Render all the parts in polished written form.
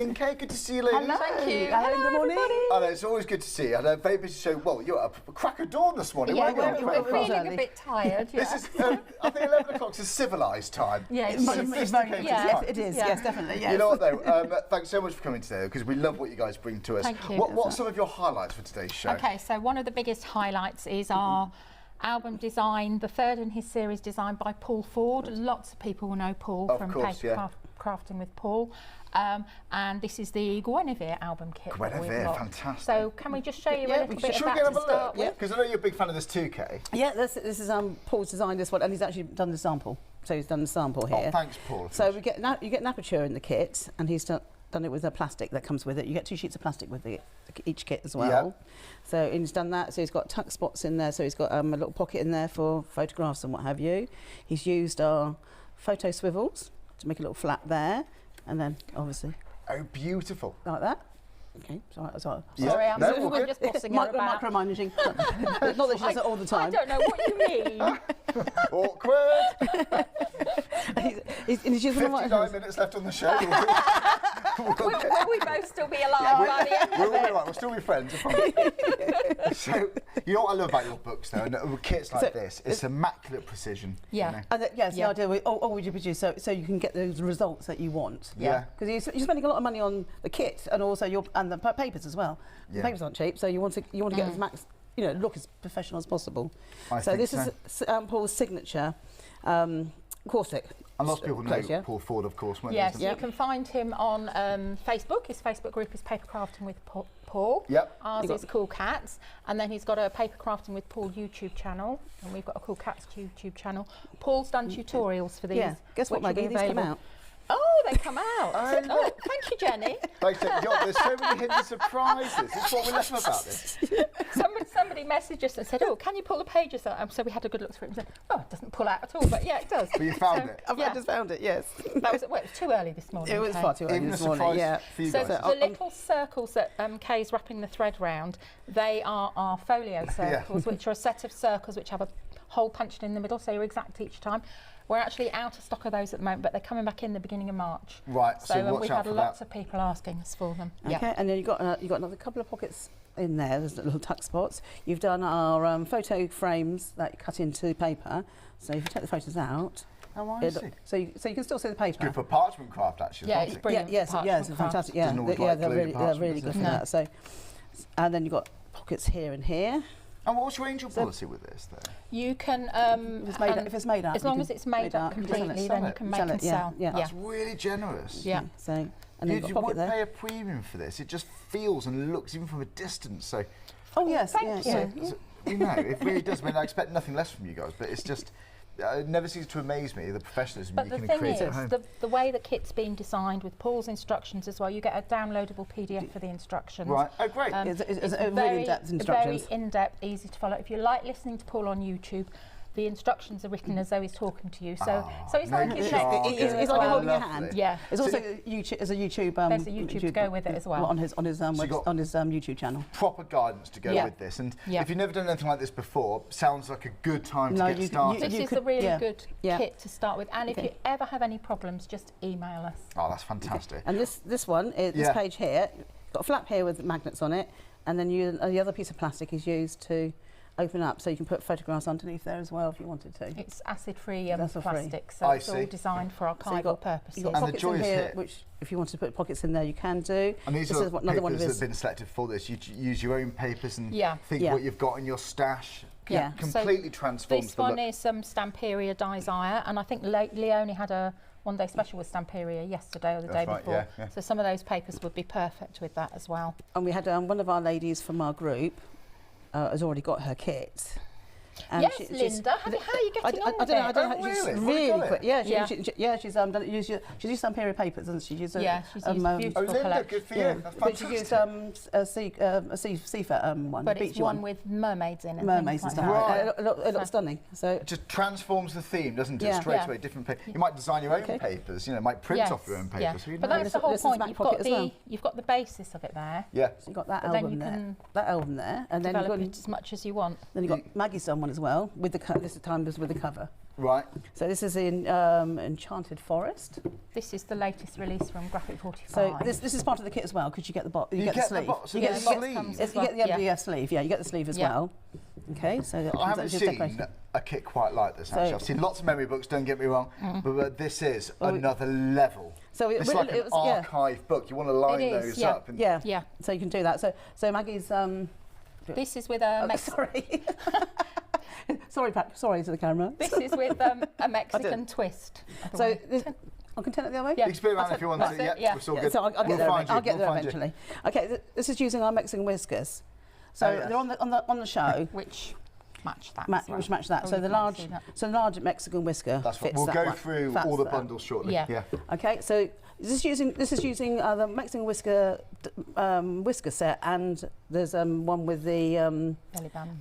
And Kay, good to see you, ladies. Hello. Thank you. Hello, good morning. I know, it's always good to see you. I had a very busy show. Well, you're up a crack of dawn this morning. Yeah, weren't you? we're feeling a bit tired. Yeah. This is, I think 11 o'clock is civilised time. Yeah, it's sophisticated Yes, time. it is. Yeah. Yes, definitely. Yes. You know what, though? Thanks so much for coming today, because we love what you guys bring to us. Thank you. What's some of your highlights for today's show? Okay, so one of the biggest highlights is our album design, the third in his series, designed by Paul Ford. Lots of people will know Paul from Crafting with Paul. And this is the Guinevere album kit. Guinevere, fantastic. So can we just show you a little bit Should of we that get to a start look? with? Because I know you're a big fan of this too, Kay. Yeah, this is Paul's designed this one, and he's actually done the sample. So he's done the sample here. Oh, thanks, Paul. So you get an aperture in the kit, and he's done it with the plastic that comes with it. You get 2 sheets of plastic with each kit as well. Yeah. So he's done that. So he's got tuck spots in there. So he's got a little pocket in there for photographs and what have you. He's used our photo swivels to make a little flap there, and then obviously. Oh, beautiful. Like that. Okay, sorry. Yeah. Sorry, I'm No, we're just bossing her about. Micromanaging. Not that she does it all the time. I don't know what you mean. Awkward. He's using 59 minutes left on the show. Will we both still be alive by the end of We'll be it? right. We'll still be friends. I promise. So, you know what I love about your books, though, and with kits like this, it's immaculate precision. Yeah. You know? And yes, the idea with all we do produce so you can get those results that you want. Yeah. Because you're spending a lot of money on the kit and also the papers as well. Yeah. The papers aren't cheap, so you want to get as max, look as professional as possible. So this is Paul's signature corset. And lots of people know Paul Ford, of course. Yes, you can find him on Facebook. His Facebook group is Paper Crafting with Paul. Yep. Ours is Cool Cats. And then he's got a Paper Crafting with Paul YouTube channel. And we've got a Cool Cats YouTube channel. Paul's done tutorials for these. Yeah. Guess what, Maggie? These come out. Oh, they come out. Oh, thank you, Jenny. Thanks, there's so many hidden surprises. That's what we love about this. Somebody messaged us and said, "Oh, can you pull the pages out?" So we had a good look through it and said, "Oh, it doesn't pull out at all." But yeah, it does. But you found it. I just found it. Yes. That was it was too early this morning. It was far too early Even this a morning. surprise Yeah. for you So guys. the little circles that Kay's wrapping the thread round, they are our folio circles, which are a set of circles which have a hole punched in the middle, so you're exact each time. We're actually out of stock of those at the moment, but they're coming back in the beginning of March. Right, so watch we've out had for lots of people asking us for them. Okay, Yeah. and then you've got another couple of pockets in there. There's little tuck spots. You've done our photo frames that you cut into paper. So if you take the photos out, Oh, I see. so you can still see the paper. Good for parchment craft, actually. Yeah, isn't it's it? brilliant. Yes, for yes, parchment fantastic. Yeah, Doesn't always they're like really, glued parchment, really good does for it? that. So, and then you've got pockets here and here. And what's your angel policy with this, though? You can, If it's made up, as long as it's made up completely, then you can make and sell. Yeah. That's really generous. Yeah. So, and then you've got You a pocket would there. pay a premium for this. It just feels and looks, even from a distance. So, Oh yes, thank yeah. you. so, you know, it really does. I mean, I expect nothing less from you guys, but it's just. It never ceases to amaze me, the professionalism But you the can thing create is, at home. the way the kit's been designed with Paul's instructions as well, you get a downloadable PDF for the instructions. Right, oh great. It's really in-depth instructions. Very in-depth, easy to follow. If you like listening to Paul on YouTube, the instructions are written as though he's talking to you. So it's like no his jargon. next It's like holding your hand. Yeah. It's also YouTube. There's a YouTube. There's a YouTube to go with it as well. On his YouTube channel. Proper guidance to go with this, and if you've never done anything like this before, sounds like a good time to get started. This is a really good kit to start with, and if you ever have any problems, just email us. Oh, that's fantastic. And this one, this page here, got a flap here with magnets on it, and then the other piece of plastic is used to open up, so you can put photographs underneath there as well if you wanted to. It's acid-free Acid-free. plastic, so it's all designed for archival purposes. You've got And pockets the joy in is here, here. which if you wanted to put pockets in there, you can do. And these this are is another one of papers that his. have been selected for this. You use your own papers and think what you've got in your stash. Yeah. Completely transforms This the one look. is Stamperia Desire, and I think Leonie had a one-day special with Stamperia yesterday or the day before. Yeah. So some of those papers would be perfect with that as well. And we had one of our ladies from our group has already got her kit. And yes, Linda. How are you getting on with it? I don't know. really? She's What really quick. Yeah, Yeah. she's used some period papers, hasn't she? She's used beautiful Oh, Linda, collection. good for you. Yeah, That's but she used fantastic. a seafair one, But a beach it's one with mermaids in it. mermaids and things stuff. like Right. that. It looks stunning. So It just transforms the theme, doesn't it? Yeah. Straight Yeah. away, different paper. You might design your own papers. You know, might print Yes, off your own papers. yeah. Who But knows? that's the whole This is point. back You've pocket got as well. you've got the basis of it there. Yeah. so you got that But then album you there, can and then develop you've it as much as you want. got Maggie's done one as well with the this time was with the cover Right. So this is in Enchanted Forest. This is the latest release from Graphic 45. So this is part of the kit as well, because you get the you get the sleeve. You get the sleeve. You get the MDF sleeve. Yeah, you get the sleeve as well. Okay, so I haven't seen a kit quite like this. Actually, I've seen lots of memory books. Don't get me wrong, but this is another level. So it's like an archive book. You want to line those up. And yeah. So you can do that. So Maggie's. This is with a. Sorry. Sorry, Pat. Sorry to the camera. This is with a Mexican twist. So I can turn it the other way. Yeah. You can spin around if you want to. Yeah, we're all good. So I'll get there eventually. Okay, this is using our Mexican whiskers. So they're on the show, which match that. Which match that. So the large Mexican whisker. That's what we'll go through all the bundles shortly. Yeah. Okay, so this is using the Mexican whisker set, and there's one with the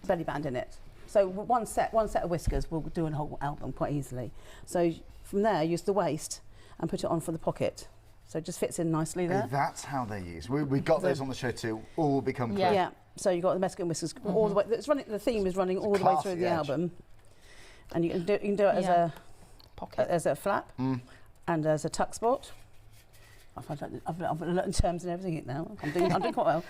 belly band in it. So one set of whiskers will do a whole album quite easily. So from there, use the waist and put it on for the pocket. So it just fits in nicely there. That's how they're used. We got those on the show too. All become clear. Yeah. So you've got the Mexican whiskers all the way. It's running. The theme is running all the way through the album, and you can do it as a pocket, as a flap, and as a tuck spot. I've learned terms and everything now. I'm doing quite well.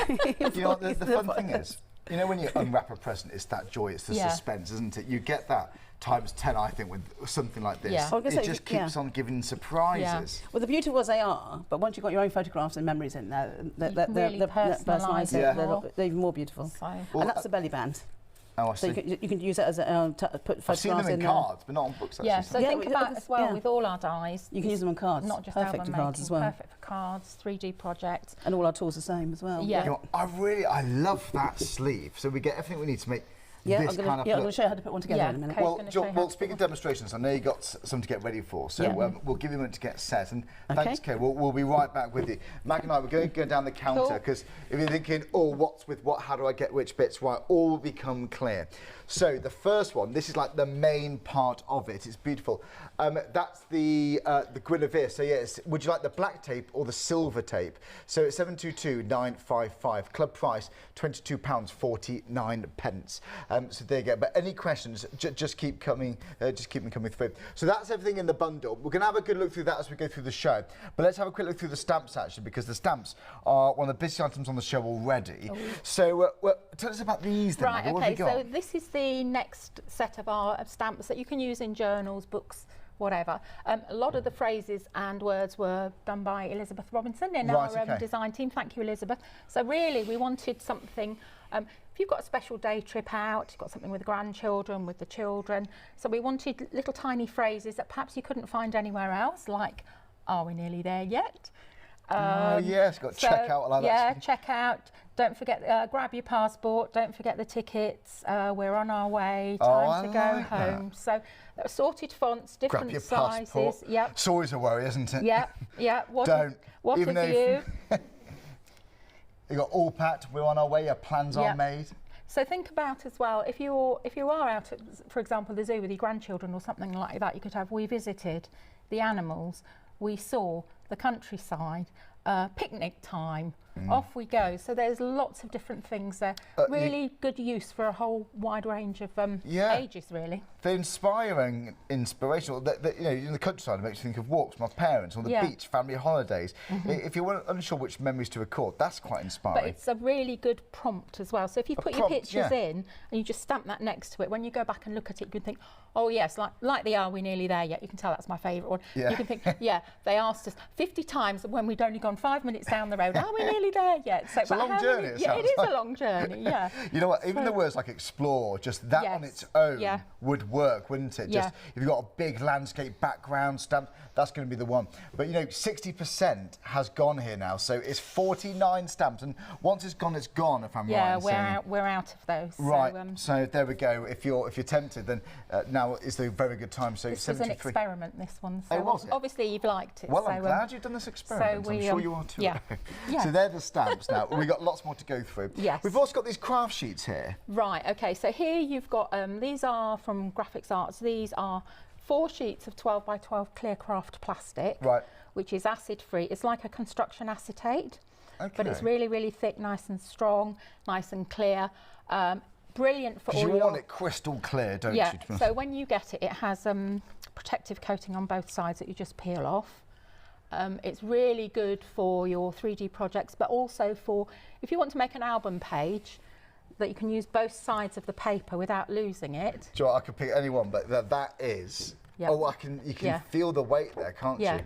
You know, the fun thing is, you know, when you unwrap a present, it's that joy, it's the suspense, isn't it? You get that times 10, I think, with something like this. Yeah. It just keeps on giving surprises. Yeah. Well, the beauty was they are, but once you've got your own photographs and memories in there, really personalise it. they're even more beautiful. So. And that's the belly band. Oh, I see. So you can use it as a put photographs in. I've seen them in cards, but not on books. Yeah, so think about as well with all our dies. You can use them on cards. Not just perfect album cards making, as well. Perfect for cards, 3D projects. And all our tools the same as well. Yeah. You know, I love that sleeve. So we get everything we need to make. I'm going to show you how to put one together in a minute. Well, speaking of demonstrations, I know you got some to get ready for, so we'll give you a minute to get set. And thanks, Kay. We'll be right back with you. Maggie and I, we're going to go down the counter, because if you're thinking, what's with what, how do I get which bits right, all will become clear. So the first one, this is like the main part of it. It's beautiful. That's the Guinevere. So yes, would you like the black tape or the silver tape? So it's 722,955. Club price £22.49. So there you go. But any questions, just keep coming. Just keep them coming through. So that's everything in the bundle. We're going to have a good look through that as we go through the show. But let's have a quick look through the stamps actually, because the stamps are one of the busiest items on the show already. So tell us about these then. Right. Okay. So this is the next set of our stamps that you can use in journals, books, whatever. A lot of the phrases and words were done by Elizabeth Robinson in our design team. Thank you, Elizabeth. So really, we wanted something. If you've got a special day trip out, you've got something with the grandchildren, with the children. So we wanted little tiny phrases that perhaps you couldn't find anywhere else, like, "Are we nearly there yet?" Yes, got check out. Like that. Check out. Don't forget, grab your passport. Don't forget the tickets. We're on our way. Time to go home. That. So assorted fonts, different grab your sizes. Passport. Yep. It's always a worry, isn't it? Yeah. What have you? You got all packed. We're on our way. Your plans are made. So think about as well, if you are out at, for example, the zoo with your grandchildren or something like that, you could have, we visited the animals, we saw the countryside, picnic time, off we go. So there's lots of different things there. Really good use for a whole wide range of ages, really. They're inspiring, inspirational. You know, in the countryside, it makes you think of walks, my parents, or the beach, family holidays. If you're unsure which memories to record, that's quite inspiring. But it's a really good prompt as well. So if you put your pictures in and you just stamp that next to it, when you go back and look at it, you can think, oh yes, like the "Are we nearly there yet?" You can tell that's my favourite one. Yeah. You can think, they asked us 50 times when we'd only gone 5 minutes down the road, "Are we nearly there yet?" So it's a long journey. It is a long journey. Yeah. You know what? Even the words like explore, just that on its own would work, wouldn't it? Just if you've got a big landscape background stamp, that's going to be the one. But you know, 60% has gone here now, so it's 49 stamps, and once it's gone, it's gone. If I'm right. Yeah, we're out of those. Right. So there we go. If you're tempted, then now is the very good time. So this was an experiment. This one. So was it? Obviously you've liked it. Well, I'm glad you've done this experiment. I'm sure you are too. Yeah. So they're the stamps now. We've got lots more to go through. Yes. We've also got these craft sheets here. Right. Okay. So here you've got these are from Grafix Arts. These are 4 sheets of 12 by 12 clear craft plastic, which is acid free. It's like a construction acetate, but it's really, really thick, nice and strong, nice and clear. brilliant for all you want it crystal clear, don't you? Yeah, so when you get it, it has protective coating on both sides that you just peel off. It's really good for your 3D projects, but also for if you want to make an album page, that you can use both sides of the paper without losing it. Do you know what, I could pick any one, but that is... Yep. Oh, you can feel the weight there, can't you?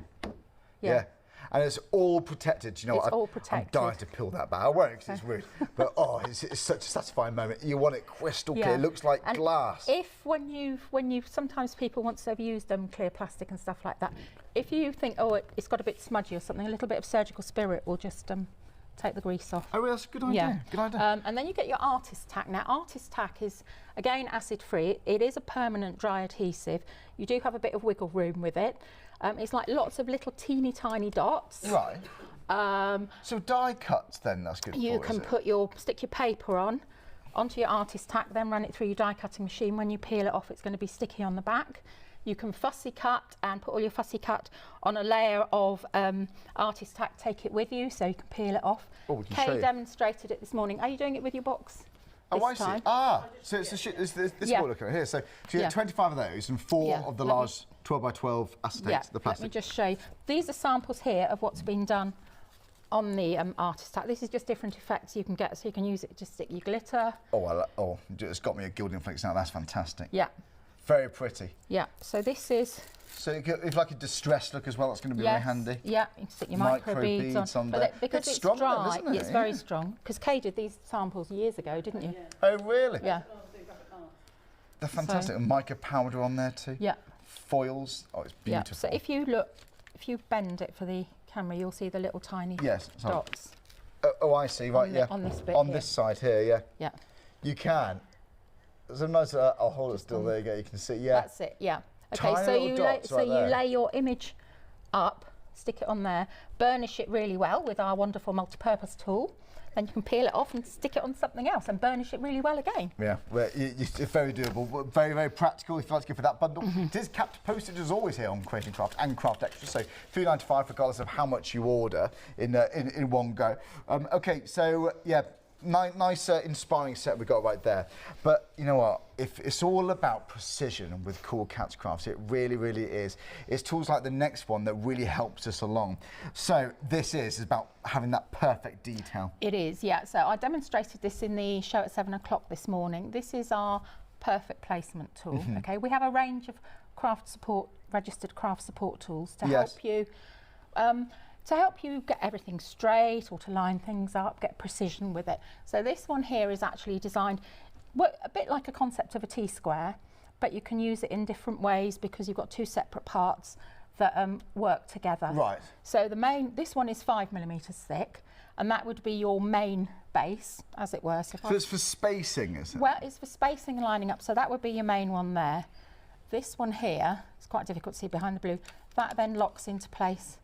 Yeah. And it's all protected. You know what? All protected. I'm dying to peel that back. I won't because it's rude. But it's such a satisfying moment. You want it crystal clear. It looks like glass. If when you sometimes people want to have used clear plastic and stuff like that. If you think, oh, it's got a bit smudgy or something, a little bit of surgical spirit will just take the grease off. Oh, that's a good idea. Yeah. Good idea. And then you get your artist tack. Now, artist tack is, again, acid-free. It is a permanent dry adhesive. You do have a bit of wiggle room with it. It's like lots of little teeny tiny dots. Right. So die cuts then, that's good. You can stick your paper onto your artist tack, then run it through your die cutting machine. When you peel it off, it's going to be sticky on the back. You can fussy cut and put all your fussy cut on a layer of artist tack, take it with you so you can peel it off. Oh, Kay demonstrated it this morning. Are you doing it with your box? Oh, I see. So it's this is what we're looking at here. So you get 25 of those and 4 of the large 12 by 12 acetates, the plastic. Let me just show you. These are samples here of what's been done on the artist tack. This is just different effects you can get, so you can use it to stick your glitter. Oh, it's got me a gilding flicks now. That's fantastic. Yeah. Very pretty. Yeah. So this is. So if like a distressed look as well, that's going to be really handy. Yeah, you can stick your micro beads on there. Because it's dry, isn't it? It's very strong. Because Kay did these samples years ago, didn't you? Oh, really? Yeah. They're fantastic. And mica powder on there too. Yeah. Foils. Oh, it's beautiful. So if you bend it for the camera, you'll see the little tiny dots. Oh, I see. Right, on this bit on this side here, yeah. Yeah. You can. Sometimes I'll hold it still. There you go. You can see. Yeah. That's it. Yeah. Okay. So you lay your image up, stick it on there, burnish it really well with our wonderful multi-purpose tool. Then you can peel it off and stick it on something else and burnish it really well again. Yeah, well, it's very doable, very, very practical if you'd like to go for that bundle. It is capped postage as always here on Creating Craft and Craft Extra, so £3.95 regardless of how much you order in one go. Okay, so yeah, nice inspiring set we got right there. But you know what? If it's all about precision with CoolKatzCraft, it really, really is. It's tools like the next one that really helps us along. So this is about having that perfect detail. It is, yeah. So I demonstrated this in the show at 7 o'clock this morning. This is our perfect placement tool. Okay, we have a range of registered craft support tools to help you. To help you get everything straight or to line things up, get precision with it. So this one here is actually designed a bit like a concept of a T-square, but you can use it in different ways because you've got 2 separate parts that work together. Right. So this one is 5mm thick, and that would be your main base, as it were. So it's for spacing, is it? Well, it's for spacing and lining up, so that would be your main one there. This one here, it's quite difficult to see behind the blue, that then locks into place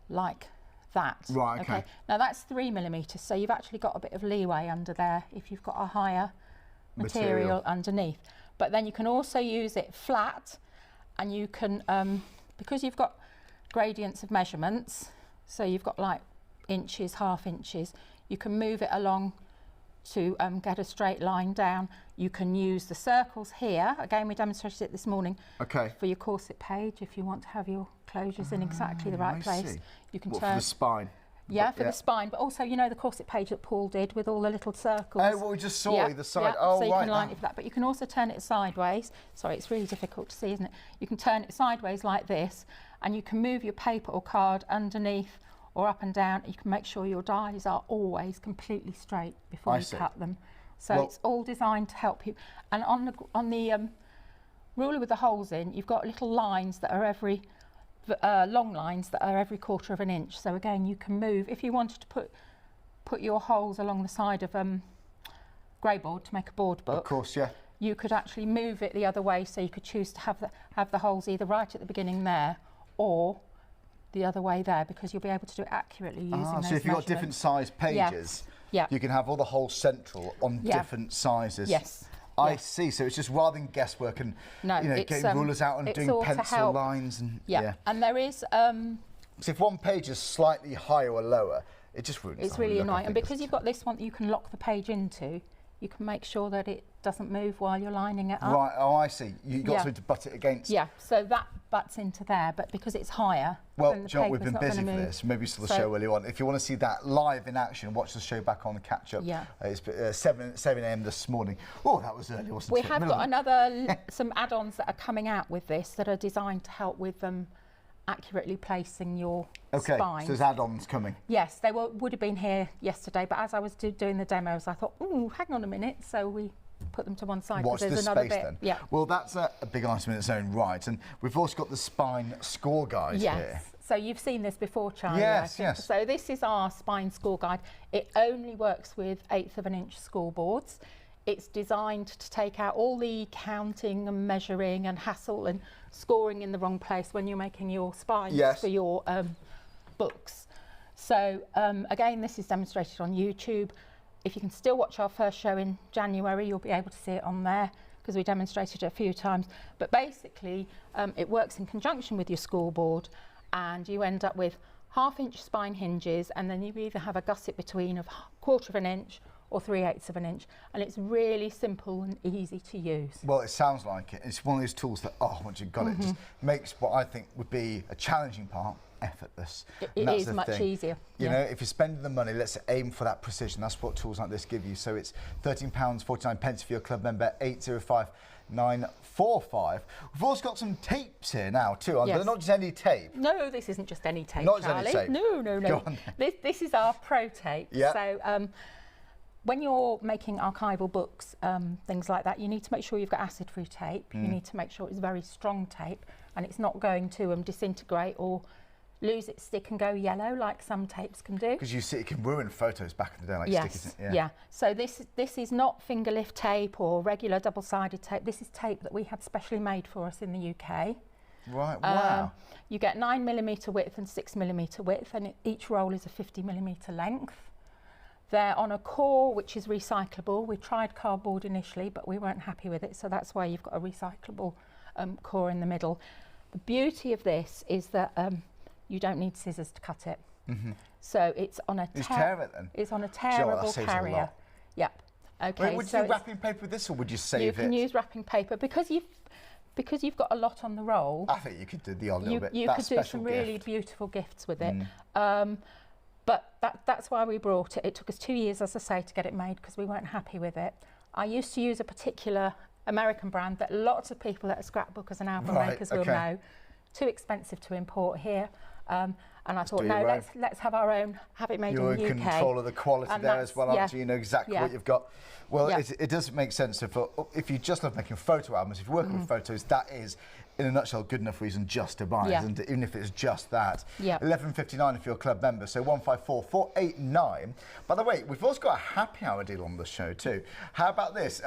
like that. Right, okay. Now that's 3mm, so you've actually got a bit of leeway under there if you've got a higher material underneath. But then you can also use it flat, and you can, because you've got gradients of measurements, so you've got like inches, half inches, you can move it along to get a straight line down. You can use the circles here. Again, we demonstrated it this morning. Okay. For your corset page, if you want to have your closures in exactly the right place, you can turn. For the spine. Yeah, for the spine, but also, you know, the corset page that Paul did with all the little circles. Oh, what we just saw, either side. Oh, so you can line it for that, but you can also turn it sideways. Sorry, it's really difficult to see, isn't it? You can turn it sideways like this, and you can move your paper or card underneath or up and down. You can make sure your dies are always completely straight before you cut them. So it's all designed to help you. And on the ruler with the holes in, you've got little lines that are long lines that are every 1/4 of an inch. So again, you can move if you wanted to put your holes along the side of grey board to make a board book. Of course, yeah. You could actually move it the other way, so you could choose to have the holes either right at the beginning there or the other way there, because you'll be able to do it accurately using those so if you've got different size pages, you can have all the holes central on different sizes. Yes. I see. So it's just rather than guesswork and getting rulers out and doing pencil lines and And there is. So if one page is slightly higher or lower, it just ruins. It's really annoying, and because you've got this one that you can lock the page into, you can make sure that it doesn't move while you're lining it up. Right, oh I see. You got something to butt it against. Yeah, so that butts into there, but because it's higher, well, John, we've been busy for this. Maybe still the show early on. If you want to see that live in action, watch the show back on the catch up. Yeah. It's 7 a.m. this morning. Oh, that was early, wasn't it? We have got another some add-ons that are coming out with this that are designed to help with accurately placing your spine. So there's add-ons coming. Yes, they would have been here yesterday, but as I was doing the demos, I thought, oh, hang on a minute. So we put them to one side. Watch there's this another space bit. then. Yeah. Well, that's a big item in its own right, and we've also got the spine score guide here. So you've seen this before, Charlie. Yes, yes. So this is our spine score guide. It only works with 1/8 of an inch scoreboards. It's designed to take out all the counting and measuring and hassle and scoring in the wrong place when you're making your spines for your books. So again, this is demonstrated on YouTube. If you can still watch our first show in January, you'll be able to see it on there because we demonstrated it a few times. But basically, it works in conjunction with your scoreboard, and you end up with 1/2 inch spine hinges, and then you either have a gusset between of 1/4 of an inch or 3/8 of an inch, and it's really simple and easy to use. Well, it sounds like it. It's one of those tools that, once you've got it, just makes what I think would be a challenging part effortless. It is much easier. You know, if you're spending the money, let's aim for that precision. That's what tools like this give you. So it's £13.49 for your club member, 805945. We've also got some tapes here now too. They're not just any tape. No, this isn't just any tape, not Charlie. Just any tape. No. Go on. This is our pro tape. Yeah. So when you're making archival books, things like that, you need to make sure you've got acid-free tape. You need to make sure it's very strong tape and it's not going to disintegrate or lose its stick and go yellow like some tapes can do. Because you see, it can ruin photos back in the day, like sticky. Yeah. So this is not finger lift tape or regular double-sided tape. This is tape that we had specially made for us in the UK. Right. Wow. You get 9mm width and 6mm width, and each roll is a 50mm length. They're on a core which is recyclable. We tried cardboard initially, but we weren't happy with it, so that's why you've got a recyclable core in the middle. The beauty of this is that you don't need scissors to cut it. So it's on a It's on a tearable carrier. Yep. Okay. Wait, would you do wrapping paper with this, or would you save it? You can use wrapping paper because you've got a lot on the roll. I think you could do the odd little bit. You could do some really beautiful gifts with it. But that's why we brought it. It took us 2 years, as I say, to get it made because we weren't happy with it. I used to use a particular American brand that lots of people that are scrapbookers and album makers will know. Too expensive to import here. And I thought, no, let's have our own, have it made in the UK. You're in control of the quality there as well, aren't you? You know exactly what you've got. Well, it does make sense. If you just love making photo albums, if you're working with photos, that is, in a nutshell, good enough reason just to buy it, even if it's just that. £11.59 if you're a club member, so 154,489. By the way, we've also got a happy hour deal on the show too. How about this?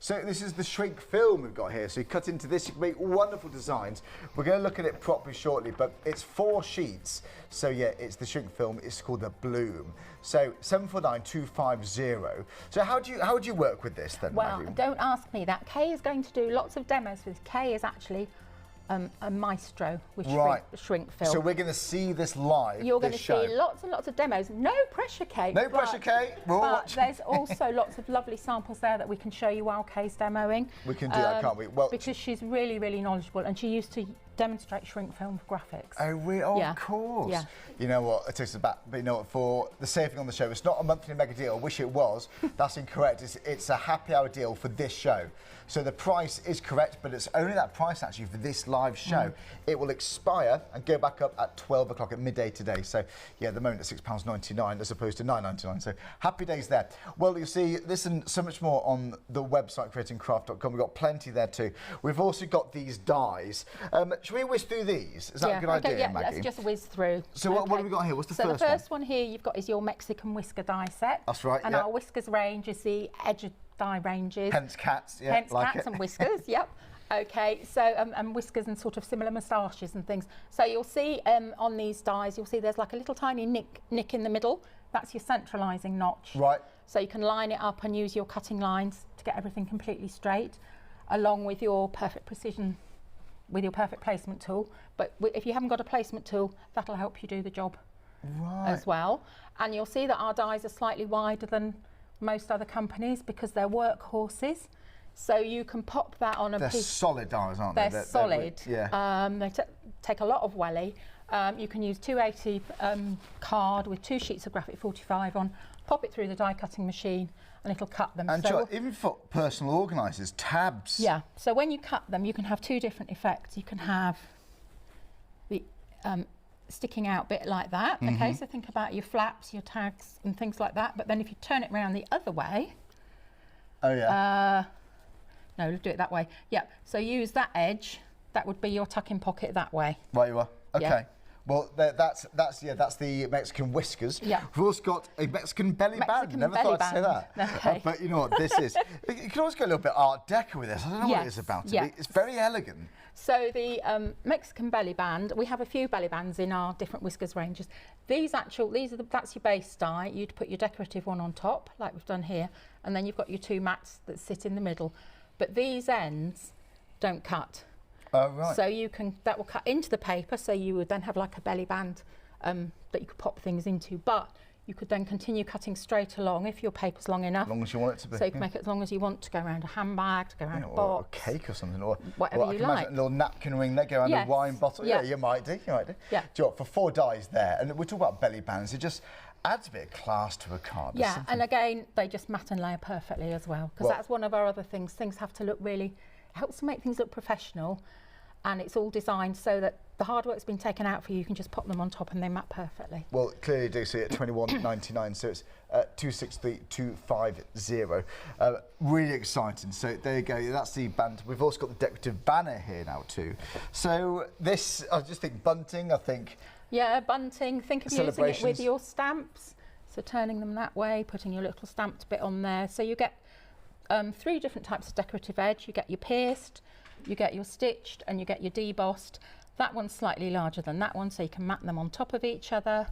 So this is the shrink film we've got here. So you cut into this, you can make wonderful designs. We're going to look at it properly shortly, but it's 4 sheets. So yeah, it's the shrink film. It's called the Bloom. So 749250. So how do you work with this then? Well, Maggie? don't ask me that. Kay is going to do lots of demos with this. Kay is actually a maestro with shrink film. So we're going to see this live. You're going to see lots and lots of demos. No pressure, Kay. No pressure, Kay. But there's also lots of lovely samples there that we can show you while Kay's demoing. We can do that, can't we? Well, because she's really, really knowledgeable, and she used to demonstrate shrink film graphics. Oh, really? Oh, of course. Yeah. You know what? It takes us back. But you know what? For the saving on the show, it's not a monthly mega deal. I wish it was. That's incorrect. It's a happy hour deal for this show. So the price is correct, but it's only that price actually for this live show. It will expire and go back up at 12 o'clock at midday today. So yeah, at the moment at £6.99 as opposed to £9.99. So happy days there. Well, you'll see this and so much more on the website creatingcraft.com. We've got plenty there too. We've also got these dies. Should we whiz through these? Is that a good idea, Maggie? Let's just whiz through. So what have we got here? What's the first one? So the first one here you've got is your Mexican whisker die set. That's right. And our whiskers range is the edge of die ranges. Hence cats, yeah. Hence cats and whiskers, yep. Okay, so and whiskers and sort of similar moustaches and things. So you'll see on these dies, you'll see there's like a little tiny nick in the middle. That's your centralising notch. Right. So you can line it up and use your cutting lines to get everything completely straight, along with your perfect precision, with your perfect placement tool. But if you haven't got a placement tool, that'll help you do the job as well. And you'll see that our dies are slightly wider than most other companies because they're workhorses. So you can pop that on a piece. They're solid dies, aren't they? They're solid. Yeah. They take a lot of welly. You can use 280 card with 2 sheets of graphic 45 on, pop it through the die cutting machine and it'll cut them. And so even for personal organisers, tabs. Yeah, so when you cut them you can have 2 different effects. You can have the sticking out bit like that, okay, so think about your flaps, your tags and things like that, but then if you turn it around the other way, no, do it that way, yeah, so use that edge, that would be your tuck-in pocket that way. Right, you are, okay. Yeah. Well, that's the Mexican whiskers. Yeah. We've also got a Mexican belly band. Never thought I'd say that. Okay. But you know what this is? You can always go a little bit Art Deco with this. I don't know what it is about it. It's very elegant. So the Mexican belly band, we have a few belly bands in our different whiskers ranges. That's your base die. You'd put your decorative one on top, like we've done here, and then you've got your 2 mats that sit in the middle. But these ends don't cut. Oh, right. So that will cut into the paper, so you would then have like a belly band that you could pop things into, but you could then continue cutting straight along if your paper's long enough. As long as you want it to be. So you can make it as long as you want to go around a handbag, to go around a box. Or a cake or something, or whatever you like. Imagine a little napkin ring there, go around a wine bottle. Yeah, you might do, Yeah. Do you know what, for 4 dies there, and we're talking about belly bands, it just adds a bit of class to a card. Yeah, and again, they just mat and layer perfectly as well, because that's one of our other things. Things have to look really, helps to make things look professional, and it's all designed so that the hard work's been taken out for you. You can just pop them on top and they mat perfectly. Well, clearly do see it at $21.99, so it's 263,250. Really exciting. So there you go. That's the band. We've also got the decorative banner here now too. So this, I just think bunting. Yeah, bunting. Think of using it with your stamps. So turning them that way, putting your little stamped bit on there. So you get 3 different types of decorative edge. You get your pierced, you get your stitched, and you get your debossed. That one's slightly larger than that one, so you can mat them on top of each other.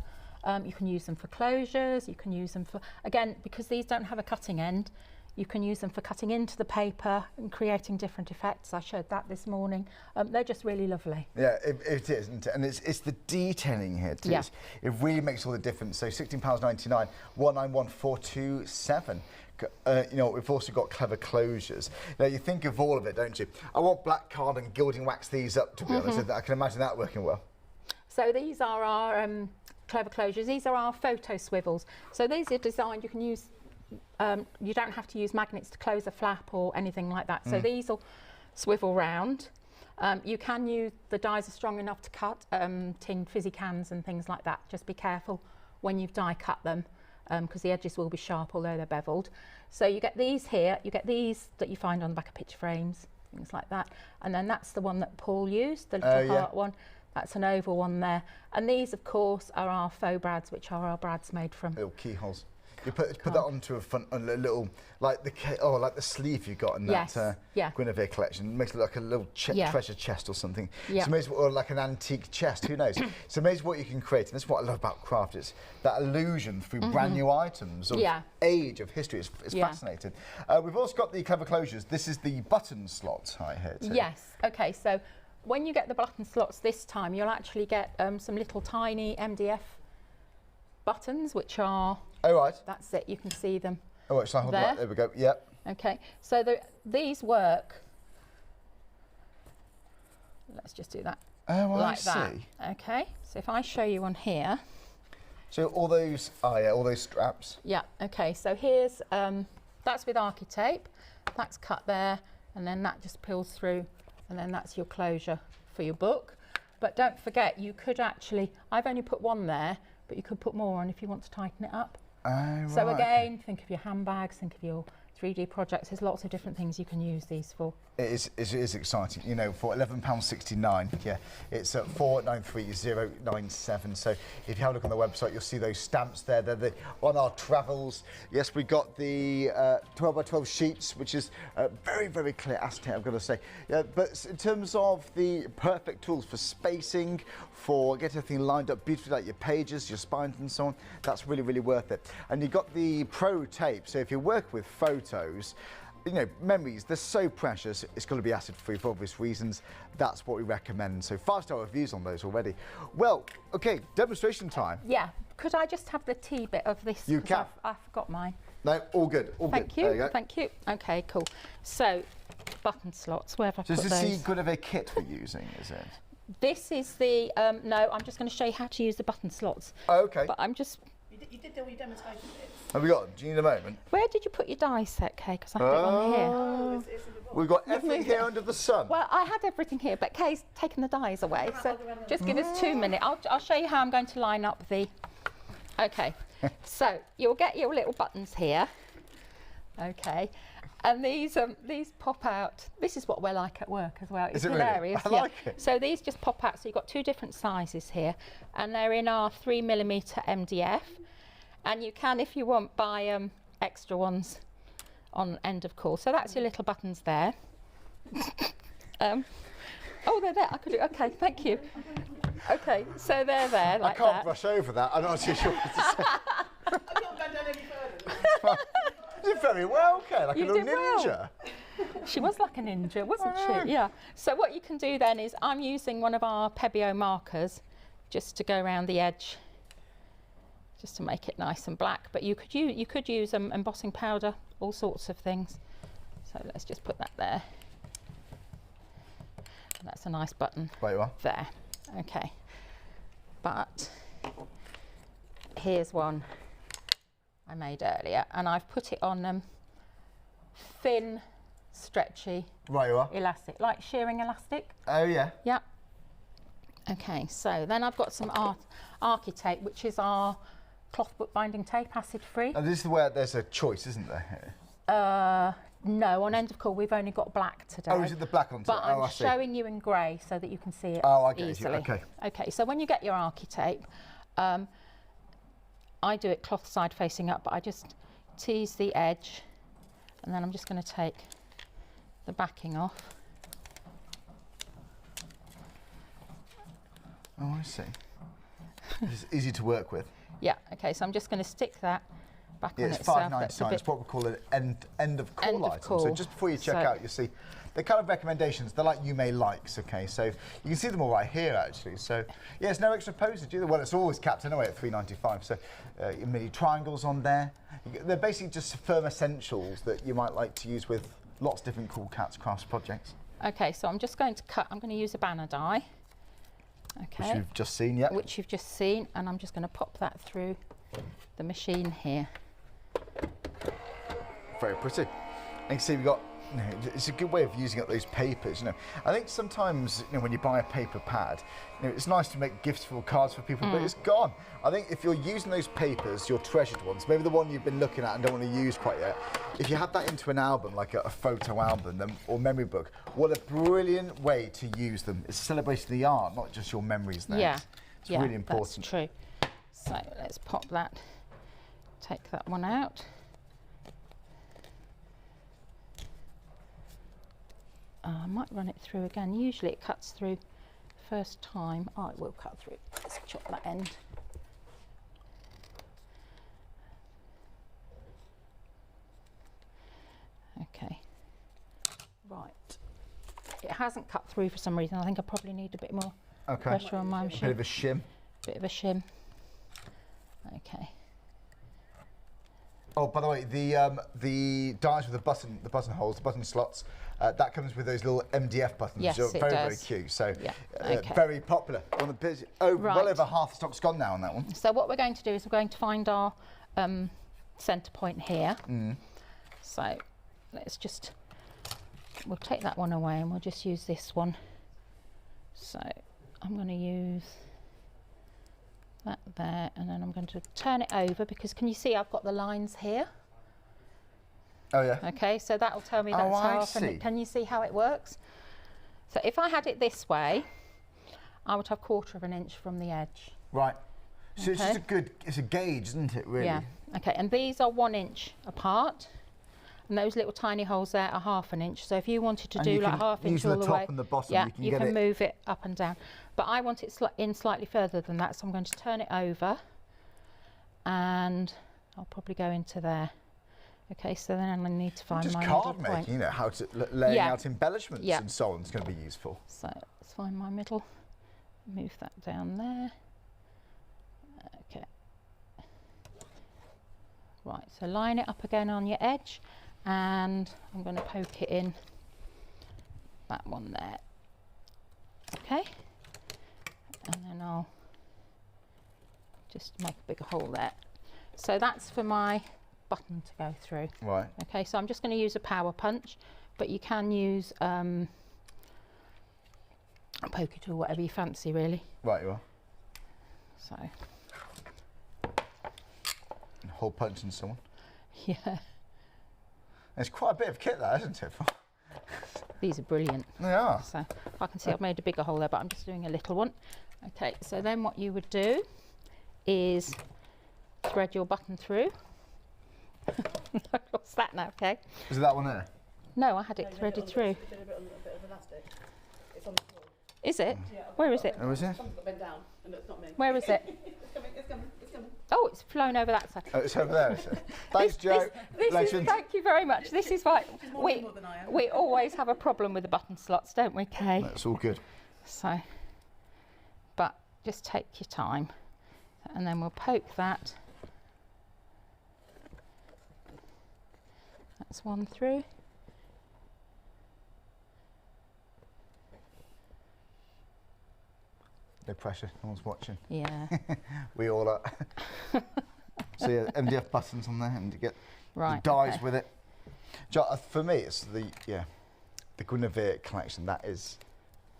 You can use them for closures, you can use them for, again, because these don't have a cutting end, you can use them for cutting into the paper and creating different effects. I showed that this morning. They're just really lovely. Yeah, it is, isn't it? And it's the detailing here too. Yeah. It really makes all the difference. So £16.99, 191427. You know, we've also got clever closures. Now, you think of all of it, don't you? I want black card and gilding wax these up, to be honest. I can imagine that working well. So these are our clever closures. These are our photo swivels. So these are designed, you can use, you don't have to use magnets to close a flap or anything like that. So these will swivel round. You can use, the dies are strong enough to cut tin fizzy cans and things like that. Just be careful when you've die cut them, because the edges will be sharp, although they're beveled. So you get these here, you get these that you find on the back of picture frames, things like that. And then that's the one that Paul used, the little heart one. That's an oval one there. And these, of course, are our faux brads, which are our brads made from little keyholes. You put that onto a front, a little, like the sleeve you got in that Guinevere collection. It makes it look like a little treasure chest or something. Yeah. It's amazing, or like an antique chest, who knows? It's amazing what you can create, and that's what I love about craft, is that illusion through brand new items of age, of history. It's fascinating. We've also got the clever closures. This is the button slots here too. Yes, okay, so when you get the button slots this time, you'll actually get some little tiny MDF buttons, which are, that's it, you can see them. Oh, so hold on, there we go, yep. Okay, so these work, let's just do that, like that. Okay, so if I show you on here. So all those, all those straps. Yeah, okay, so here's, that's with Architape, that's cut there, and then that just peels through, and then that's your closure for your book. But don't forget, you could actually, I've only put one there, but you could put more on if you want to tighten it up. So again, think of your handbags, think of your 3D projects. There's lots of different things you can use these for. It is exciting. You know, for £11.69, it's at 493097. So if you have a look on the website, you'll see those stamps there. They're on our travels. Yes, we got the 12 by 12 sheets, which is very, very clear acetate, I've got to say. But in terms of the perfect tools for spacing, for getting everything lined up beautifully, like your pages, your spines and so on, that's really, really worth it. And you've got the Pro Tape. So if you work with photos, you know, memories, they're so precious, it's got to be acid-free for obvious reasons. That's what we recommend. So 5-star reviews on those already. Well, okay, demonstration time. Yeah, could I just have the T bit of this? You can. I forgot mine. No, all good. All Thank good. you. There you go. Thank you. Okay, cool. So, button slots. Where have I put those? So is this the good of a kit we're using? Is it? This is the. No, I'm just going to show you how to use the button slots. Oh, okay. But I'm just. You did do all your demonstration bits. Have we got them? Do you need a moment? Where did you put your die set, Kay? Because I had it on here. Oh, We've got everything here under the sun. Well, I had everything here, but Kay's taken the dies away. So just give us 2 minutes. I'll show you how I'm going to line up the. Okay. So you'll get your little buttons here. Okay. And these pop out. This is what we're like at work as well. It's hilarious. Really? I like it. So these just pop out. So you've got 2 different sizes here, and they're in our 3mm MDF. And you can, if you want, buy extra ones on end of course. So that's your little buttons there. Oh, they're there. I could do. Okay, thank you. Okay, so they're there like that. I can't brush over that. I'm not too sure what to say. I've not gone down any further. You did very well, Kay, like a little ninja. Well. She was like a ninja, wasn't she? Yeah. So what you can do then is I'm using one of our Pebeo markers just to go around the edge, just to make it nice and black. But you could use embossing powder, all sorts of things. So let's just put that there. That's a nice button. There you are. There. Okay. But here's one I made earlier, and I've put it on thin, stretchy elastic, like shearing elastic. Oh yeah. Yep. Okay, so then I've got some Architape, which is our cloth book binding tape, acid free. And this is where there's a choice, isn't there? No, on end of call we've only got black today. Oh, is it the black on top? But I'm showing you in grey so that you can see it easily. Okay. Okay, so when you get your Architape, I do it cloth side facing up, but I just tease the edge, and then I'm just going to take the backing off. Oh, I see. It's easy to work with. Yeah, okay, so I'm just going to stick that back on it's itself. 599. It's what we call an end of call item. Call. So just before you check out, you see the kind of recommendations. They're like you may likes. Okay, so you can see them all right here actually. So yeah, it's no extra postage either. Well, it's always capped anyway at $3.95. So mini triangles on there. They're basically just firm essentials that you might like to use with lots of different CoolKatzCraft projects. Okay, so I'm just going to cut. I'm going to use a banner die. Okay. Which you've just seen, yeah. Which you've just seen, and I'm just going to pop that through the machine here. Very pretty. And you can see we've got, it's a good way of using up those papers, I think sometimes, when you buy a paper pad, it's nice to make gifts for cards for people, but it's gone. I think if you're using those papers, your treasured ones, maybe the one you've been looking at and don't want to use quite yet, if you have that into an album, like a photo album or memory book, what a brilliant way to use them. It's celebrating the art, not just your memories there. Yeah, it's really important. That's true. So let's pop that, take that one out. I might run it through again. Usually it cuts through first time. Oh, it will cut through. Let's chop that end. Okay. Right. It hasn't cut through for some reason. I think I probably need a bit more pressure on my machine. A bit of a shim. Bit of a shim. Okay. Oh, by the way, the dies with the button holes, the button slots, that comes with those little MDF buttons. Yes, which are very, very cute. So very popular. Well over half the stock's gone now on that one. So what we're going to do is we're going to find our centre point here. So let's just, we'll take that one away and we'll just use this one. So I'm going to use that there, and then I'm going to turn it over because can you see I've got the lines here? Oh yeah. Okay, so that will tell me that's half. And can you see how it works? So if I had it this way, I would have 1/4 of an inch from the edge. Right. So it's just it's a gauge, isn't it, really? Yeah. Okay, and these are 1 inch apart. And those little tiny holes there are 1/2 inch. So if you wanted to do like 1/2 inch all the way, use the top and the bottom, you can move it up and down. But I want it in slightly further than that, so I'm going to turn it over, and I'll probably go into there. Okay, so then I need to find my middle point. Just card making, how to laying out embellishments and so on is going to be useful. So let's find my middle. Move that down there. Okay, Right, so line it up again on your edge, and I'm going to poke it in that one there. Okay, and then I'll just make a bigger hole there. So that's for my button to go through. Right. Okay, so I'm just going to use a power punch, but you can use a poker tool, whatever you fancy, really. Right, you are. So. Hole punching someone. Yeah. It's quite a bit of kit, that, isn't it? These are brilliant. They are. So I can see I've made a bigger hole there, but I'm just doing a little one. Okay, so then what you would do is thread your button through. What's that now, okay? Is it that one there? No, I had it threaded through. A bit of elastic. It's on the floor. Is it? Yeah, where is it? Where is it? Someone's got bent down, and it's not me. Where is it? It's coming, it's coming, it's coming. Oh, it's flown over that side. Oh, it's over there, is it? Thanks, Joe. Thank you very much. This is why we always have a problem with the button slots, don't we, Kay? That's all good. So, but just take your time, and then we'll poke that. That's one through. No pressure, no one's watching. Yeah. We all are. So yeah, MDF buttons on there, and you get the dies with it. For me, it's the Guinevere collection. That is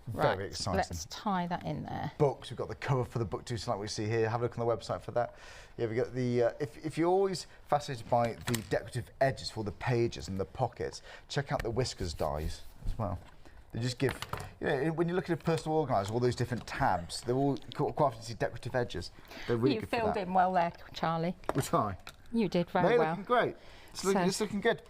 very exciting. Let's tie that in there. Books, we've got the cover for the book too, so like we see here. Have a look on the website for that. Yeah, we got the. If you're always fascinated by the decorative edges for the pages and the pockets, check out the Whiskers dies as well. They just give, when you look at a personal organiser, all those different tabs, they're all crafted to decorative edges. They're really good for that. You filled in well there, Charlie. Was I? You did very well. Looking great. It's looking good.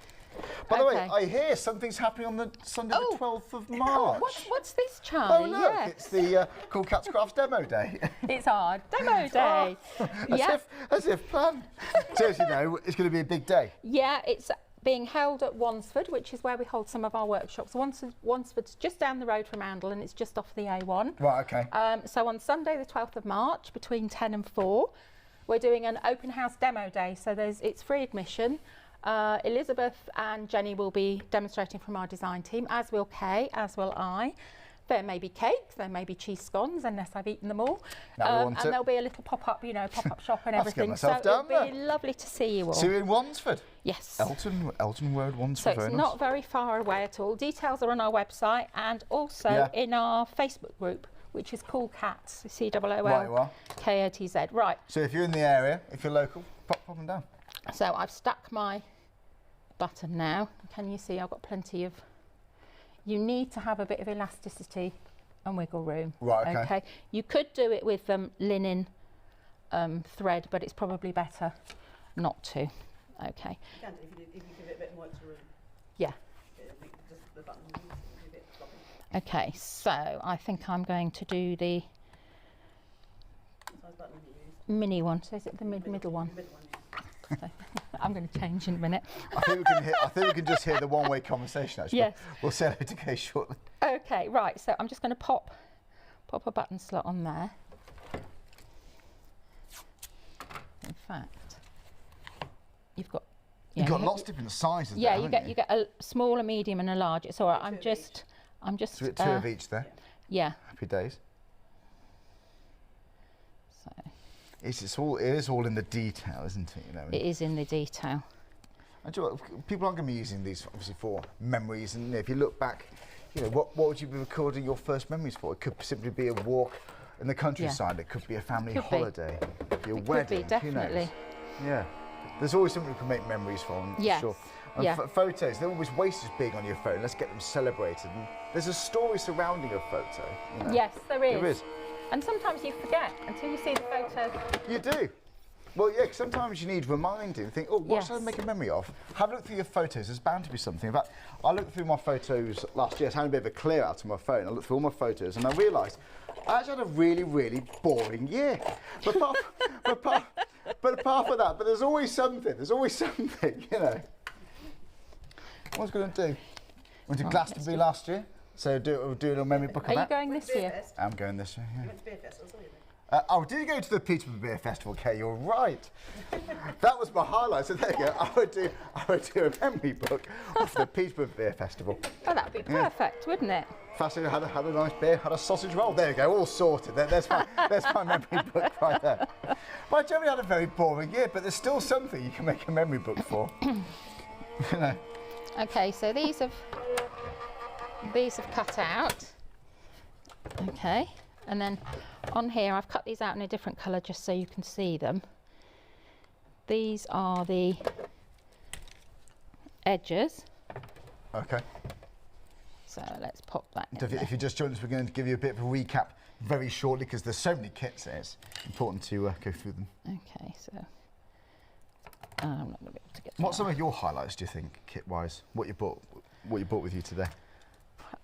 By the way, I hear something's happening on the Sunday the 12th of March. What's this, Charlie? Oh, look, it's the CoolKatzCraft demo day. It's our demo day. As if planned. Seriously, though, it's going to be a big day. Yeah, it's being held at Wansford, which is where we hold some of our workshops. Wansford's just down the road from Andle, and it's just off the A1. Right, okay. So on Sunday the 12th of March, between 10 and 4, we're doing an open house demo day. So it's free admission. Elizabeth and Jenny will be demonstrating from our design team, as will Kay, as will I. There may be cakes, there may be cheese scones, unless I've eaten them all. And there'll be a little pop-up, pop-up shop and everything. So it'll be lovely to see you all. See you in Wansford? Yes. Elton Road, Wansford. So it's not very far away at all. Details are on our website and also in our Facebook group, which is Cool Cats, COOLKATZ. Right. So if you're in the area, if you're local, pop them down. So I've stuck my button now. Can you see I've got plenty of... You need to have a bit of elasticity and wiggle room. Right, okay. You could do it with linen thread, but it's probably better not to. Okay. You can if you give it a bit more extra room. Yeah. Just the button will be a bit floppy. Okay, so I think I'm going to do the mini one. So is it the middle one? So I'm going to change in a minute. I think we can just hear the one-way conversation, actually. Yes. We'll say hello to Kay shortly. Okay, right. So I'm just going to pop a button slot on there. In fact, you've got lots of different sizes. Yeah, there, you get a small, a medium, and a large. It's all right. I'm just. So two of each there. Yeah. Happy days. So. It is all in the detail, isn't it? It is in the detail. And do you know what, people aren't going to be using these obviously for memories, and if you look back, what would you be recording your first memories for? It could simply be a walk in the countryside. It could be a family holiday, your wedding. Could be, definitely. Who knows? Yeah, there's always something you can make memories from. Yes. Sure. And photos, they're always wasted big on your phone. Let's get them celebrated. And there's a story surrounding a photo. Yes, there is. There is. And sometimes you forget until you see the photo. You do. Well, yeah, sometimes you need reminding. Think, what should I make a memory of? Have a look through your photos. There's bound to be something. In fact, I looked through my photos last year. I was having a bit of a clear out on my phone. I looked through all my photos and I realised I actually had a really, really boring year. But apart from that, there's always something. There's always something, What was I going to do? Went to Glastonbury last year. So do a memory book of that. Are you going this year? I'm going this year, yeah. You went to Beer Fest, I saw you Oh, did you go to the Peterborough Beer Festival, Kay? You're right. That was my highlight. So there you go. I would do a memory book of the Peterborough Beer Festival. Oh, that would be perfect, wouldn't it? Fascinating. Had a nice beer, had a sausage roll. There you go, all sorted. There's my memory book right there. Well, I generally had a very boring year, but there's still something you can make a memory book for. You know. Okay, so these have cut out. Okay, and then on here I've cut these out in a different colour just so you can see them. These are the edges. Okay. So let's pop that in if you just joined us, we're going to give you a bit of a recap very shortly because there's so many kits there. It's important to go through them. Okay, so I'm not going to be able to get. What's some of your highlights, do you think, kit-wise? What you bought with you today?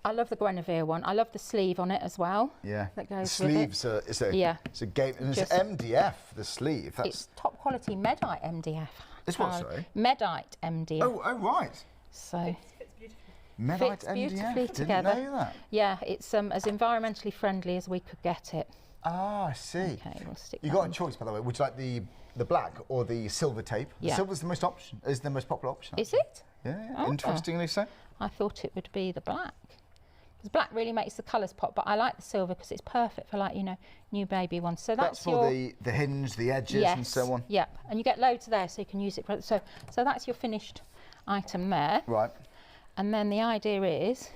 I love the Guinevere one. I love the sleeve on it as well. Yeah. That goes sleeves with it. It's a game, and it's MDF. The sleeve. It's top quality Medite MDF. It's what? Sorry. Medite MDF. Oh right. So. Fits beautifully. Medite fits beautifully MDF? together. Didn't know that. Yeah, it's as environmentally friendly as we could get it. Ah, I see. Okay, we'll stick. You got a choice, by the way. Would you like the black or the silver tape? Yeah. The silver's the most popular option. Is it? Yeah. Oh. Interestingly so. I thought it would be the black. Because black really makes the colours pop, but I like the silver because it's perfect for, like, you know, new baby ones. So that's for the hinge, the edges, and so on. Yep, and you get loads there, so you can use it. So that's your finished item there. Right. And then the idea is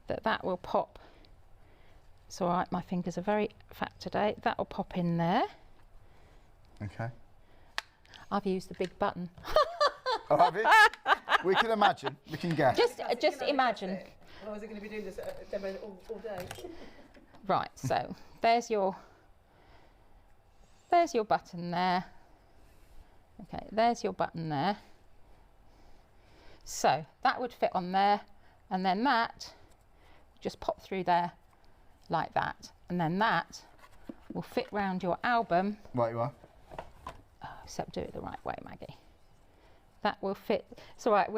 that will pop. It's all right, my fingers are very fat today. That will pop in there. Okay. I've used the big button. Oh, have you? We can imagine. We can guess. Just imagine. Otherwise, they're going to be doing this demo all day. Right. So there's your button there. Okay. There's your button there. So that would fit on there, and then that just pop through there like that, and then that will fit round your album. Right, you are. Oh, except do it the right way, Maggie. That will fit. It's all right.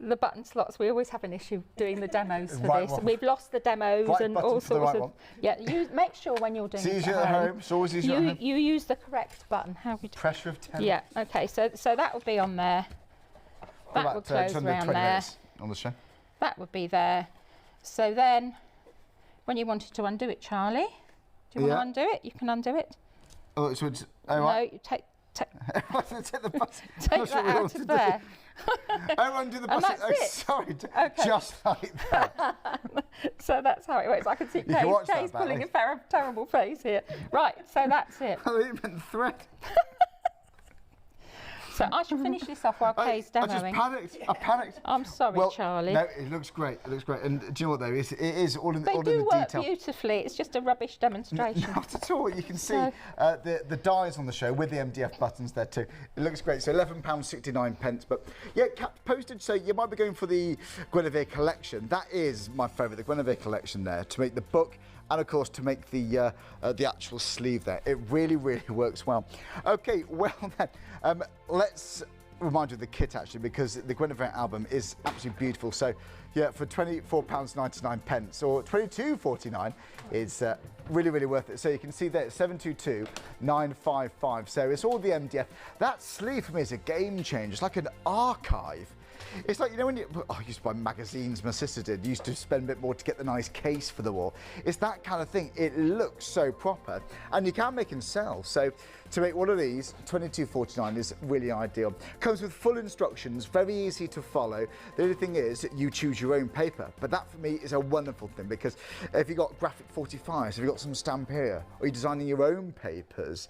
The button slots. We always have an issue doing the demos for right this. one. We've lost the demos right and all sorts right of. One. Yeah, you make sure when you're doing it's it at home. It's always easier at home. You use the correct button. How we do? Pressure of 10. Yeah. Okay. So that will be on there. That will close around there. On the show. That would be there. So then, when you wanted to undo it, Charlie, do you want to undo it? You can undo it. Oh, so it's. Oh, no, right. you take take the button. Take that out of there. Oh, undo the button. Oh, sorry. Okay. Just like that. So that's how it works. I can see Kay's pulling a terrible face here. Right, so that's it. Oh, you meant the thread. So I shall finish this off while Kay's demoing. I panicked. I'm sorry, Charlie. No, it looks great. It looks great. And do you know what, though? It is all in the detail. They do work beautifully. It's just a rubbish demonstration. Not at all. You can see the dies on the show with the MDF buttons there too. It looks great. So £11.69. But yeah, capped postage. So you might be going for the Guinevere collection. That is my favourite, the Guinevere collection there, to make the book. And of course, to make the actual sleeve there. It really, really works well. Okay, well then, let's remind you of the kit actually, because the Guinevere album is absolutely beautiful. So yeah, for £24.99 or £22.49, it's really, really worth it. So you can see there, 722-955. So it's all the MDF. That sleeve for me is a game changer. It's like an archive. It's like, you know, when I used to buy magazines, my sister did, used to spend a bit more to get the nice case for the wall. It's that kind of thing. It looks so proper, and you can make and sell. So to make one of these, £22.49 is really ideal. Comes with full instructions, very easy to follow. The only thing is you choose your own paper, but that for me is a wonderful thing, because if you've got graphic 45s, if you've got some stamp here, or you're designing your own papers,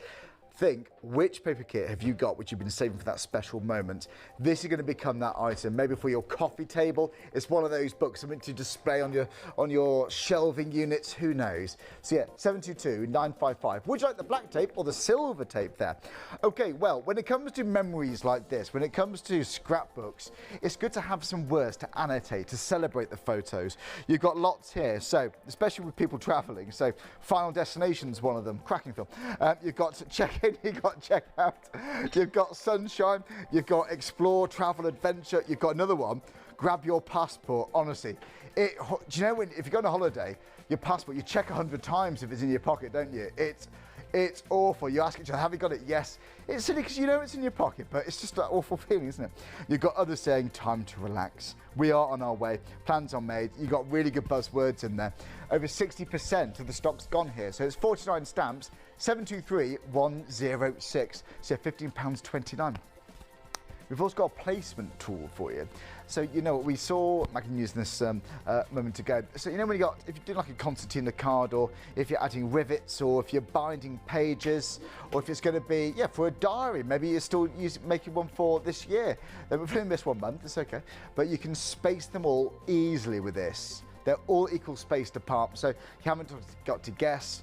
think, which paper kit have you got which you've been saving for that special moment? This is going to become that item, maybe for your coffee table. It's one of those books, something to display on your shelving units, who knows? So yeah, 722-955. Would you like the black tape or the silver tape there? Okay, well, when it comes to memories like this, when it comes to scrapbooks, it's good to have some words to annotate, to celebrate the photos. You've got lots here, so especially with people traveling. So Final Destination's one of them, cracking film. You've got check in, you've got check out, you've got sunshine, you've got explore, travel, adventure, you've got another one, grab your passport. Honestly, Do you know if you go on a holiday, your passport, you check 100 times if it's in your pocket, don't you? It's awful. You ask each other, have you got it? Yes. It's silly because you know it's in your pocket, but it's just that awful feeling, isn't it? You've got others saying, time to relax. We are on our way. Plans are made. You've got really good buzzwords in there. Over 60% of the stock's gone here. So it's 49 stamps, 723106. So £15.29. We've also got a placement tool for you. So, you know, we saw Maggie using this moment ago. So, you know, when if you're doing like a concertina card, or if you're adding rivets, or if you're binding pages, or if it's going to be, for a diary, maybe you're still making one for this year. Then we're putting this 1 month, it's okay. But you can space them all easily with this. They're all equal spaced apart. So you haven't got to guess.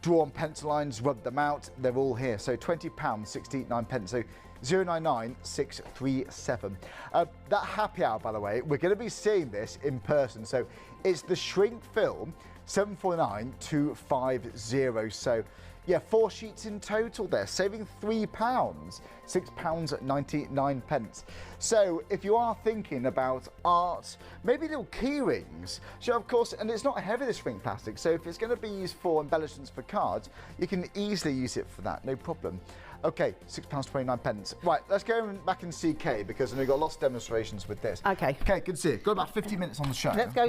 Draw on pencil lines, rub them out. They're all here. So £20.69. So 099637. That happy hour, by the way, we're going to be seeing this in person. So it's the shrink film 749250. So 4 sheets in total there, saving £3, £6.99. So if you are thinking about art, maybe little key rings, so of course, and it's not heavy, this shrink plastic, so if it's going to be used for embellishments for cards, you can easily use it for that, no problem. Okay, £6.29. Right, let's go back and see Kay, because we've got lots of demonstrations with this. Okay. Kay, good to see you. Got about 50 minutes on the show. Let's go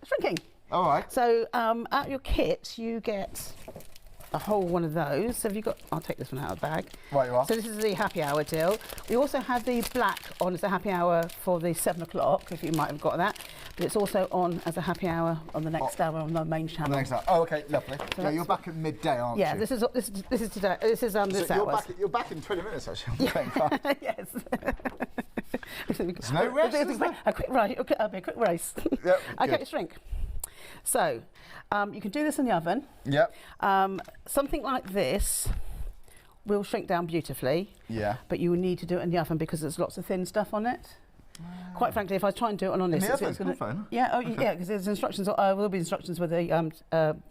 shrinking. All right. So out your kit, you get a whole one of those. So have you got, I'll take this one out of the bag. Right, you are. So this is the happy hour deal. We also have the black on as a happy hour for the 7 o'clock, if you might have got that. But it's also on as a happy hour on the next hour on the main channel. The next hour. Oh, okay, lovely. So you're back at midday, aren't you? Yeah, this is today. This is this hour. You're back in 20 minutes, actually. Yes. There's no rest, is there? A quick race. Okay, a quick race. Yep, okay, shrink. So you can do this in the oven. Yep. Something like this will shrink down beautifully. Yeah. But you will need to do it in the oven because there's lots of thin stuff on it. Quite frankly, if I try and do it on this, it's going to. Yeah, because there's instructions. Will be instructions with the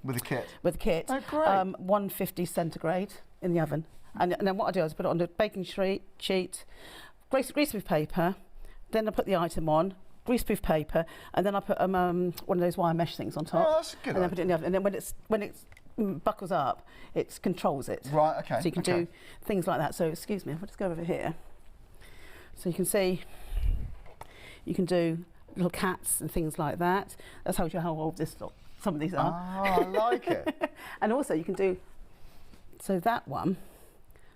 with the kit. With the kit. Oh, great. 150 centigrade in the oven, and then what I do is put it on the baking sheet, greaseproof paper, then I put the item on. Greaseproof paper, and then I put one of those wire mesh things on top. Oh, that's a good. And then put it in the oven, and then when it buckles up, it controls it. Right. Okay. So you can do things like that. So excuse me, if I just go over here, so you can see, you can do little cats and things like that. That's how old some of these are. Oh, I like it. And also you can do that one.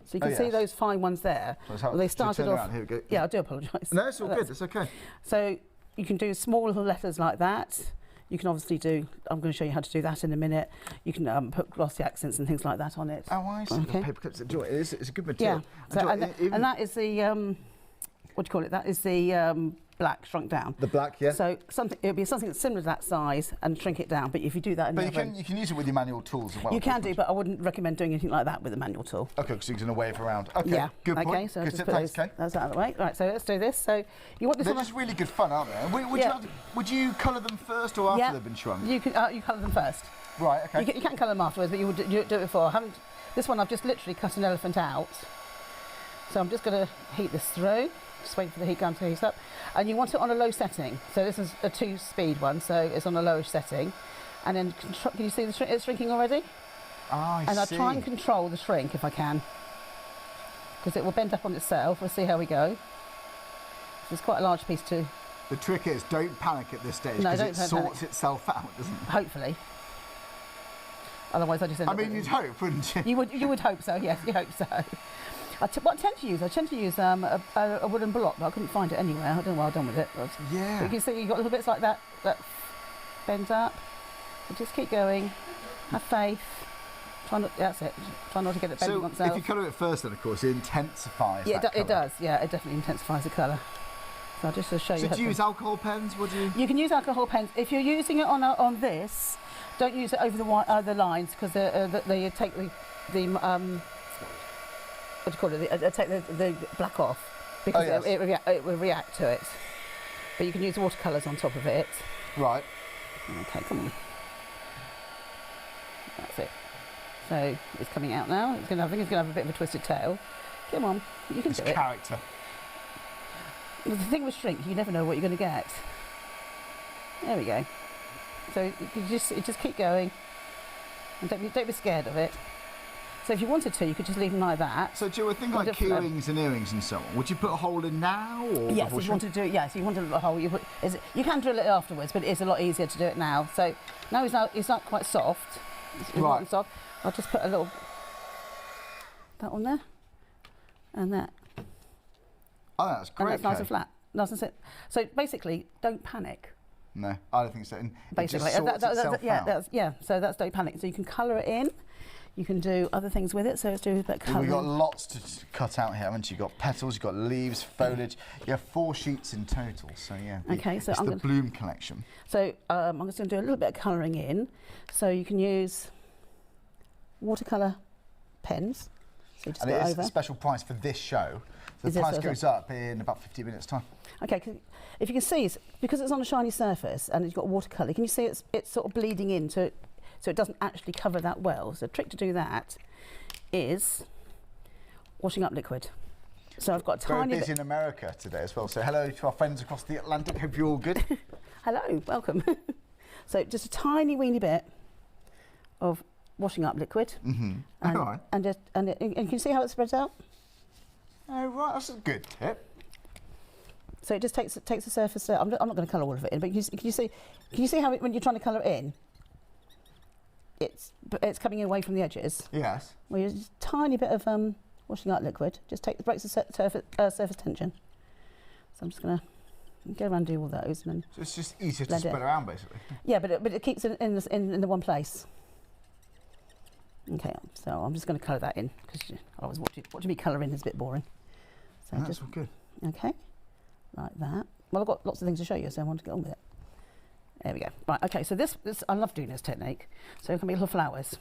So you can see those fine ones there. So they started off. Here we go. Yeah, I do apologise. No, it's all good. It's okay. So you can do small little letters like that. You can obviously do. I'm going to show you how to do that in a minute. You can put glossy accents and things like that on it. Oh, I see. Okay. Paper clips. Enjoy it. It's a good material. Yeah. So, and that is the what do you call it? That is the black shrunk down. The black, yeah. So it would be something that's similar to that size and shrink it down. But if you do that in the oven, you can use it with your manual tools as well. You can do, but I wouldn't recommend doing anything like that with a manual tool. Okay, because you're going to wave around. Okay, yeah. Good point. Okay, so good just thanks, Kay. That's out of the way. Right, so let's do this. So you want this? They're just really good fun, aren't they? Would you colour them first or after they've been shrunk? You colour them first. Right. Okay. You can colour them afterwards, but you do it before. This one I've just literally cut an elephant out. So I'm just going to heat this through. Just wait for the heat gun to heat up. And you want it on a low setting. So this is a 2-speed one, so it's on a lowish setting. And then, can you see it's shrinking already? I see. And I'll try and control the shrink if I can. Because it will bend up on itself. We'll see how we go. So it's quite a large piece too. The trick is, don't panic at this stage, because it sorts itself out, doesn't it? Hopefully. Otherwise I just end up... I mean, you'd hope, wouldn't you? You would hope so, yes, you hope so. What I tend to use a wooden block, but I couldn't find it anywhere. I don't know what I've done with it. But you can see you've got little bits like that bends up. So just keep going. Have faith. That's it. Try not to get it bending on itself. So if you colour it first, then of course it intensifies. Yeah, it does. Yeah, it definitely intensifies the colour. So I'll just show you. So do you use alcohol pens? Would you? You can use alcohol pens if you're using it on this. Don't use it over the lines because they take the what do you call it? Take the black off because it will react to it. But you can use watercolours on top of it. Right. Okay, come on. That's it. So it's coming out now. I think it's going to have a bit of a twisted tail. Come on, you can do it. It's character. The thing with shrink, you never know what you're going to get. There we go. So you just keep going, and don't be scared of it. So if you wanted to, you could just leave them like that. So do you think like key rings and earrings and so on? Would you put a hole in now, or yes, if you want to do it? Yes, if you want to put a hole, you can drill it afterwards, but it's a lot easier to do it now. So now it's not quite soft. It's right. Not soft. I'll just put a little that on there, and that. Oh, that's great. And that's nice and flat. Nice and sit. So basically, don't panic. No, I don't think so. And basically, so that's don't panic. So you can colour it in. You can do other things with it, so it's doing a bit of colouring. We've got lots to cut out here, haven't you? You've got petals, you've got leaves, foliage. You have 4 sheets in total, so yeah. Okay, so it's the bloom collection. So I'm just going to do a little bit of colouring in. So you can use watercolour pens. So just and it is a special price for this show. The price goes up in about 15 minutes' time. Okay, if you can see, because it's on a shiny surface and it's got watercolour, can you see it's sort of bleeding into it? So it doesn't actually cover that well. So the trick to do that is washing up liquid. So I've got a tiny bit. Very busy in America today as well. So hello to our friends across the Atlantic. Hope you're all good. Hello, welcome. So just a tiny weeny bit of washing up liquid. Mm-hmm. And you can see how it spreads out. Oh right, that's a good tip. So it just takes the surface. I'm not going to colour all of it in, but can you see how when you're trying to colour it in? It's coming away from the edges. Yes. Well, just a tiny bit of washing out liquid. Just breaks the surface tension. So I'm just going to go around and do all those. And then so it's just easier to spread around, basically. Yeah, but it keeps it in the one place. Okay, so I'm just going to colour that in because otherwise watching me colour in is a bit boring. So that's all good. Okay, like that. Well, I've got lots of things to show you, so I want to get on with it. There we go. Right, okay, so this I love doing this technique. So it can be little flowers.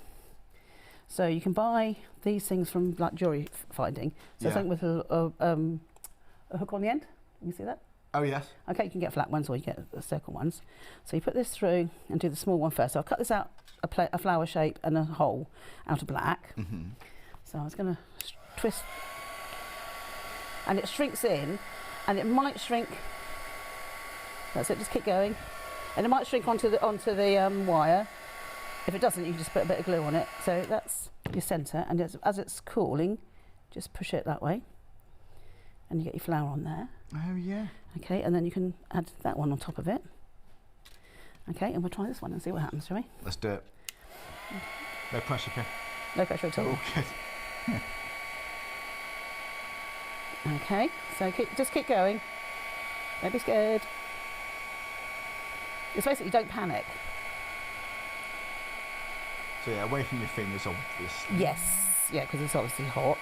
So you can buy these things from like jewellery finding. So something with a hook on the end. Can you see that? Oh, yes. Okay, you can get flat ones or you get circle ones. So you put this through and do the small one first. So I'll cut this out, a flower shape and a hole out of black. Mm-hmm. So I was going to twist. And it shrinks in and it might shrink. That's it, just keep going. And it might shrink onto the wire. If it doesn't, you can just put a bit of glue on it. So that's your centre, and as it's cooling, just push it that way, and you get your flower on there. Oh yeah. Okay, and then you can add that one on top of it. Okay, and we'll try this one and see what happens, shall we? Let's do it. No pressure, Kay. No pressure at all. Oh, good. Okay, so just keep going. Don't be scared. It's basically don't panic. So yeah, away from your fingers, obviously. Yes, yeah, because it's obviously hot.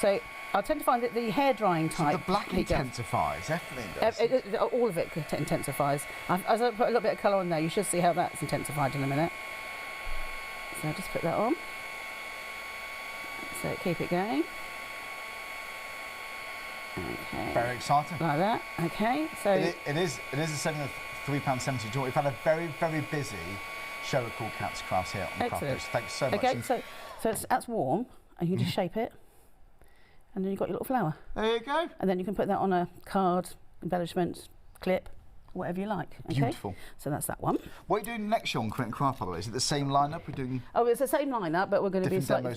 So I tend to find that the hair drying type. So the black intensifies, definitely does. All of it intensifies. As I put a little bit of colour on there, you should see how that's intensified in a minute. So I just put that on. So keep it going. Okay. Very exciting. Like that. Okay. So it is a setting of £3.70. We've had a very, very busy show at CoolKatzCraft here on Craft Boost. Thanks so much. Okay, so that's warm, and you just shape it, and then you've got your little flower. There you go. And then you can put that on a card, embellishment, clip, whatever you like. Okay? Beautiful. So that's that one. What are you doing next show on Crit and Craft, by the way? Is it the same lineup we're doing? Oh, it's the same lineup, but we're going to be slightly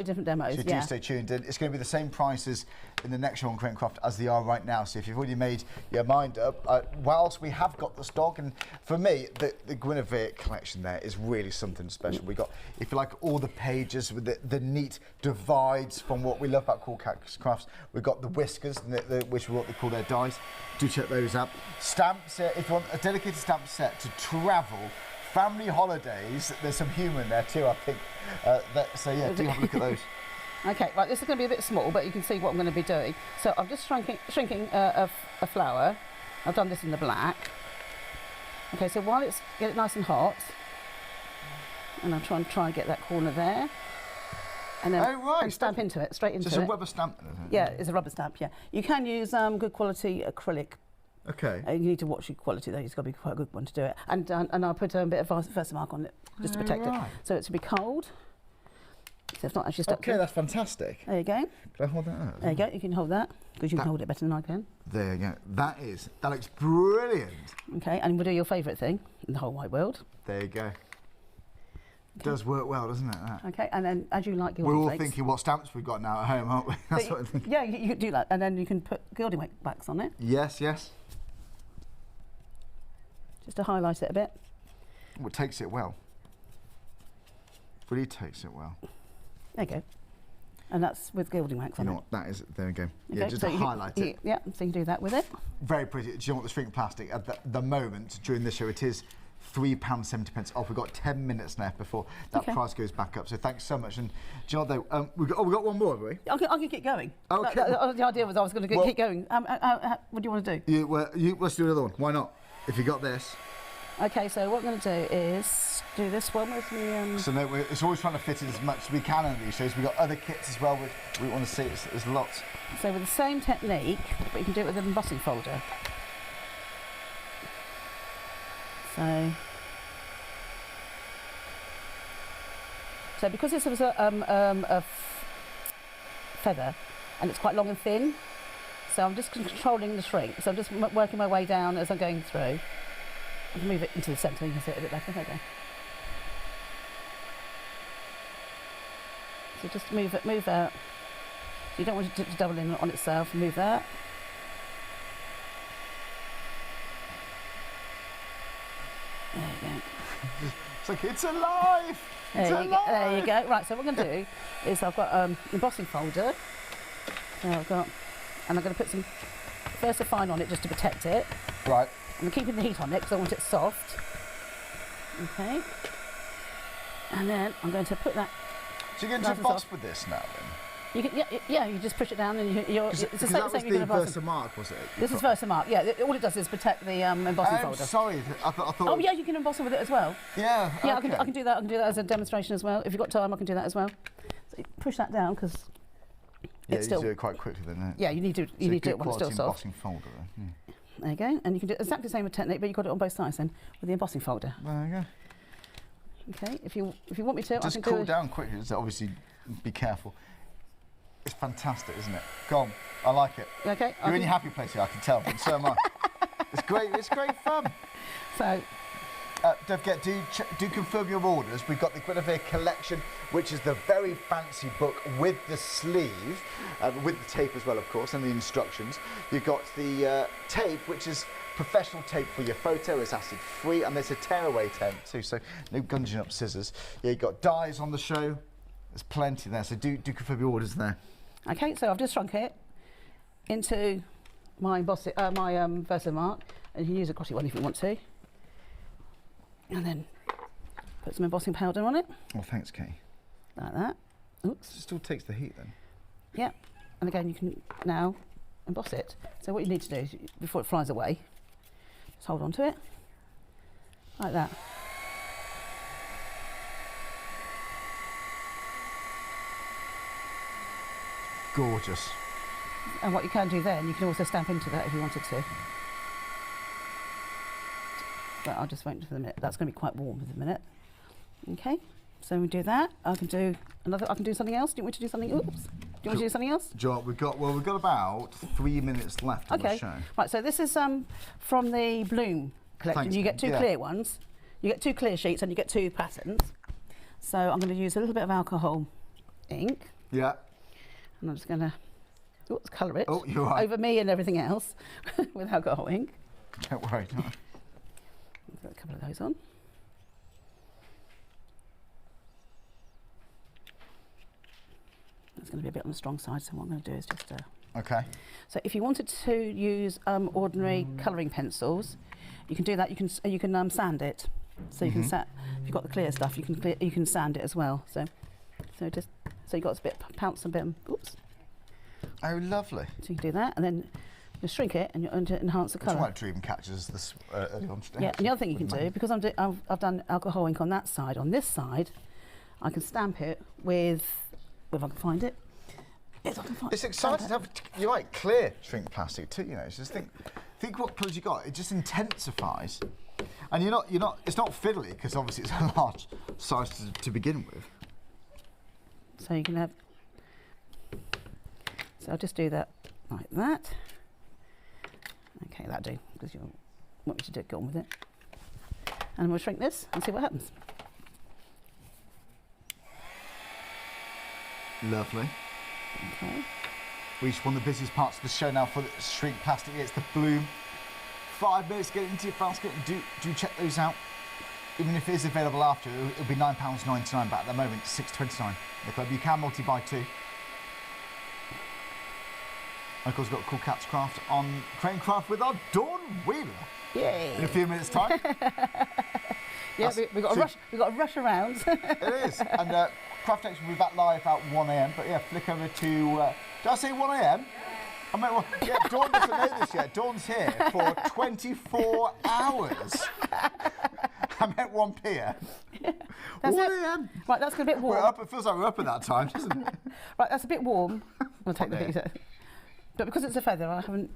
different demos. So do stay tuned in. It's going to be the same prices in the next show on Crit and Craft as they are right now. So if you've already made your mind up, whilst we have got the stock, and for me, the Guinevere collection there is really something special. We got, if you like, all the pages with the neat divides from what we love about CoolKatzCraft. We've got the whiskers, which are what they call their dies. Do check those out. Stamps, if you want a dedicated stamp set to travel, family holidays, there's some humour in there too, I think. So yeah, do have a look at those. Okay, right, this is going to be a bit small, but you can see what I'm going to be doing. So I'm just shrinking a flower. I've done this in the black. Okay, so while it's get it nice and hot, and I'm trying to get that corner there. And then and stamp into it, straight into it. So it's a rubber stamp? Yeah, it's a rubber stamp, yeah. You can use good quality acrylic. Okay. You need to watch your quality though, it's got to be quite a good one to do it. And I'll put a bit of Versamark on it, just to protect it. So it should be cold. So it's not actually stuck. Okay, that's fantastic. There you go. Can I hold that up? There you go. You can hold that because you can hold it better than I can. There you go. That looks brilliant. Okay, and we'll do your favourite thing in the whole wide world. There you go. Okay. Does work well, doesn't it? That? Okay, and then as you like gilding We're all flakes, thinking what stamps we've got now at home, aren't we? That's what I think. Yeah, you can do that, and then you can put gilding wax on it. Yes, yes. Just to highlight it a bit. Well, it takes it well. Really takes it well. There you go. And that's with gilding wax on it. You know what, that is, there we go. Okay, yeah, just so to highlight it. Yeah, so you can do that with it. Very pretty. Do you know what, the shrink plastic, at the moment, during this show, it is £3.70 off. We've got 10 minutes left before that price goes back up. So thanks so much. And do you know what, though, we've got one more, have we? I can keep going. Okay. The idea was I was going to keep going. What do you want to do? Let's do another one. Why not? If you got this. Okay, so what I'm going to do is do this one with me. So no, it's always trying to fit in as much as we can in these shows. We've got other kits as well. We want to see there's lots. So with the same technique, but you can do it with an embossing folder. So because this was a feather and it's quite long and thin, so I'm just controlling the shrink. So I'm just working my way down as I'm going through. I can move it into the centre, you can see it a bit better. Okay. So just move out. So you don't want it to double in on itself, move that. There you go. It's like, it's alive! There you go. Right, so what I'm going to do is I've got an embossing folder. So and I'm going to put some VersaFine on it just to protect it. Right. I'm keeping the heat on it because I want it soft. Okay. And then I'm going to put that. So you're going to emboss with this now then? You can, yeah, you just push it down and it's the same that was thing the VersaMark, was it? This is VersaMark, yeah. All it does is protect the embossing folder. Sorry, I thought... Oh yeah, you can emboss it with it as well. Yeah, yeah, okay. I can do that. I can do that as a demonstration as well. If you've got time, I can do that as well. So push that down because it's still... you do it quite quickly then, don't you? Yeah, you need to do it when it's still soft. Embossing folder then. There you go, and you can do exactly the same technique, but you've got it on both sides then with the embossing folder. There you go. Okay, if you want me to, just I can cool down quickly. So obviously, be careful. It's fantastic, isn't it? Go on, I like it. Okay. You're in your happy place here, I can tell, but so am I. It's great. It's great fun. So. Don't forget, do confirm your orders. We've got the Guinevere collection, which is the very fancy book with the sleeve, with the tape as well, of course, and the instructions. You've got the tape, which is professional tape for your photo. It's acid-free, and there's a tearaway tape too, so no gunging up scissors. Yeah, you've got dies on the show. There's plenty there, so do confirm your orders there. Okay, so I've just shrunk it into my VersaMark, and you can use a grotty one if you want to. And then put some embossing powder on it. Oh, thanks, Kay. Like that. Oops. It still takes the heat then. Yeah. And again, you can now emboss it. So what you need to do is, before it flies away, just hold on to it. Like that. Gorgeous. And what you can do then, you can also stamp into that if you wanted to. But I'll just wait for the minute. That's going to be quite warm for the minute. Okay, so we do that. I can do something else. Do you want me to do something? Oops. Do you want me to do something else? John, we've got about 3 minutes left on the show. Right. So this is from the Bloom collection. Thanks. You get two clear ones. You get 2 clear sheets and you get 2 patterns. So I'm going to use a little bit of alcohol ink. Yeah. And I'm just going to colour it over me and everything else with alcohol ink. Don't worry. Put a couple of those on. It's going to be a bit on the strong side, so what I'm going to do is just... Okay. So if you wanted to use ordinary colouring pencils, you can do that. You can sand it. So you can if you've got the clear stuff, you can sand it as well. So you got a bit pounce a bit. Oops. Oh, lovely. So you can do that, and then just shrink it and enhance the colour. It's like dream catches this early on today. Yeah, and the other thing you can do, because I've done alcohol ink on that side, on this side, I can stamp it with, if I can find it. It's exciting to have, you like clear shrink plastic too, you know, just think what colours you got, it just intensifies. And it's not fiddly, because obviously it's a large size to begin with. So you can have, so I'll just do that like that. Okay, that'll do, because you want me to get on with it. And we'll shrink this and see what happens. Lovely. Okay. We reached one of the busiest parts of the show now for the Shrink Plastic. It's the bloom. 5 minutes to get into your basket. Do check those out. Even if it is available after, it'll be £9.99, but at the moment it's £6.29. You can multi-buy too. And of course, we've got CoolKatzCraft on CraneCraft with our Dawn Wheeler. Yay! In a few minutes' time. Yeah, we've got to rush around. It is. And CraftX will be back live at 1 AM. But yeah, flick over to. Did I say 1 AM? I mean, well, yeah, Dawn doesn't know this yet. Dawn's here for 24 hours. I meant 1 PM. 1 AM. Right, that's a bit warm. We're up. It feels like we're up at that time, doesn't it? Right, that's a bit warm. We'll take the picture. But because it's a feather, I haven't.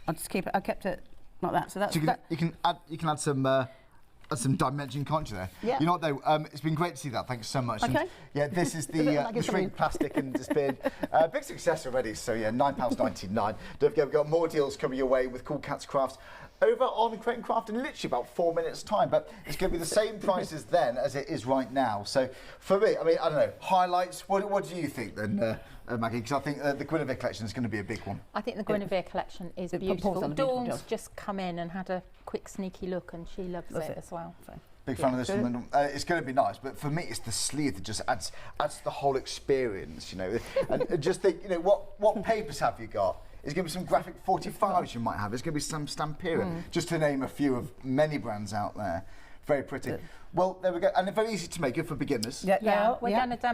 I'll just keep it. I kept it like that. So that's. So you can add some dimension, can't you? There. Yeah. You know what though? It's been great to see that. Thanks so much. Okay. And, yeah, this is the Shrink Plastic, and it's been a big success already. So yeah, £9.99. Don't forget, we've got more deals coming your way with CoolKatzCraft over on CraneCraft in literally about 4 minutes' time. But it's going to be the same prices then as it is right now. So for me, I mean, I don't know, highlights. What do you think then, Maggie? Because I think the Guinevere collection is going to be a big one. I think the Guinevere collection is beautiful. Dawn's just come in and had a quick sneaky look, and she loves it as well. So. Big fan of this one. It's going to be nice, but for me, it's the sleeve that just adds to the whole experience, you know. And just think, you know, what papers have you got? There's going to be some graphic 45s you might have. There's going to be some Stampera, just to name a few of many brands out there. Very pretty. Well, there we go. And very easy to make it for beginners. Yeah.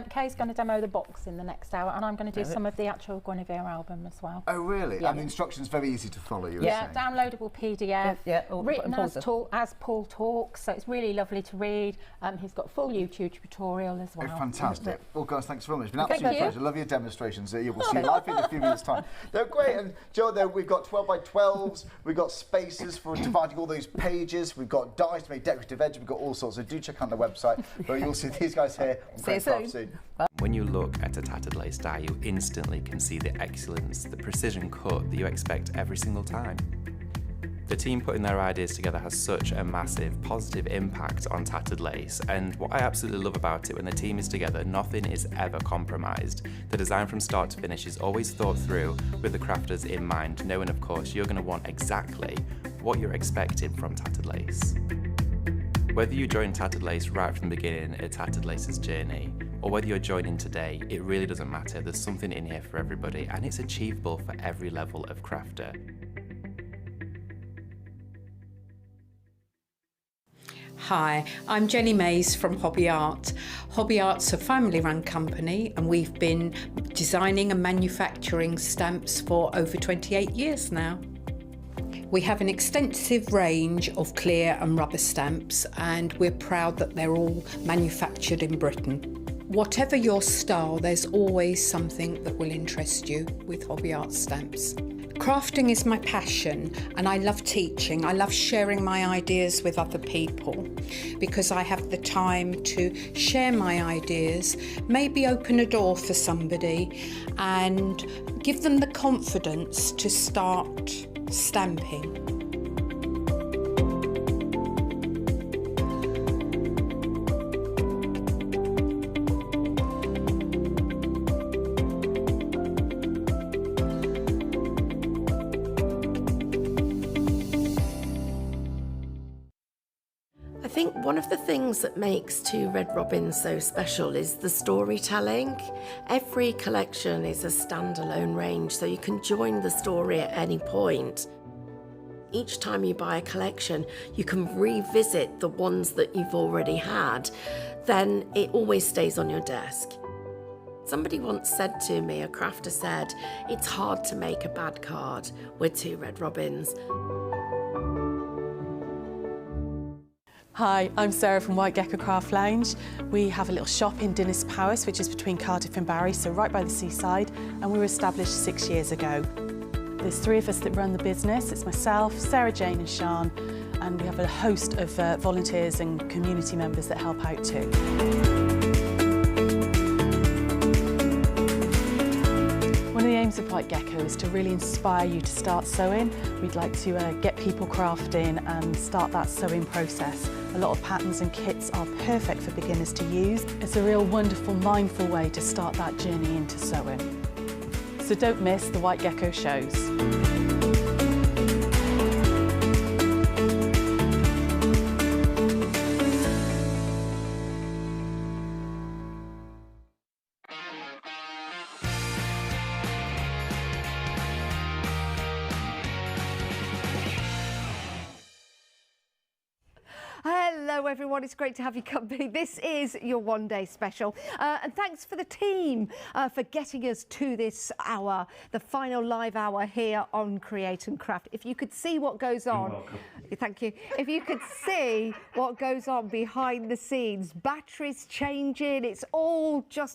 Kay's going to demo the box in the next hour, and I'm going to do some of the actual Guinevere album as well. Oh, really? Yeah. And the instructions very easy to follow, you were saying. Downloadable PDF, written as Paul talks, so it's really lovely to read. He's got a full YouTube tutorial as well. Oh, fantastic. Well, guys, thanks very much. It's been an absolute pleasure. Love your demonstrations. You will see live in a few minutes' time. They're great. And Joe, we've got 12x12s, we've got spaces for dividing all those pages, we've got dies to make decorative edge, we've got all sorts. So do check out the website, but you'll see these guys here on CraneCraft soon. When you look at a tattered lace die, you instantly can see the excellence, the precision cut that you expect every single time. The team putting their ideas together has such a massive positive impact on tattered lace, and what I absolutely love about it, when the team is together, nothing is ever compromised. The design from start to finish is always thought through with the crafters in mind, knowing of course you're going to want exactly what you're expecting from tattered lace. Whether you join Tattered Lace right from the beginning at Tattered Lace's journey, or whether you're joining today, it really doesn't matter. There's something in here for everybody, and it's achievable for every level of crafter. Hi, I'm Jenny Mays from Hobby Art. Hobby Art's a family-run company, and we've been designing and manufacturing stamps for over 28 years now. We have an extensive range of clear and rubber stamps, and we're proud that they're all manufactured in Britain. Whatever your style, there's always something that will interest you with Hobby Art stamps. Crafting is my passion, and I love teaching. I love sharing my ideas with other people because I have the time to share my ideas, maybe open a door for somebody and give them the confidence to start stamping. I think one of the things that makes Two Red Robins so special is the storytelling. Every collection is a standalone range, so you can join the story at any point. Each time you buy a collection, you can revisit the ones that you've already had. Then it always stays on your desk. Somebody once said to me, a crafter said, "It's hard to make a bad card with Two Red Robins." Hi, I'm Sarah from White Gecko Craft Lounge. We have a little shop in Dinas Powys, which is between Cardiff and Barry, so right by the seaside, and we were established 6 years ago. There's 3 of us that run the business. It's myself, Sarah Jane and Sian, and we have a host of volunteers and community members that help out too. aims of White Gecko is to really inspire you to start sewing. We'd like to get people crafting and start that sewing process. A lot of patterns and kits are perfect for beginners to use. It's a real wonderful, mindful way to start that journey into sewing. So don't miss the White Gecko shows. Hello everyone, it's great to have your company. This is your one-day special. And thanks for the team for getting us to this hour, the final live hour here on Create and Craft. If you could see what goes on, thank you. If you could see what goes on behind the scenes, batteries changing, it's all just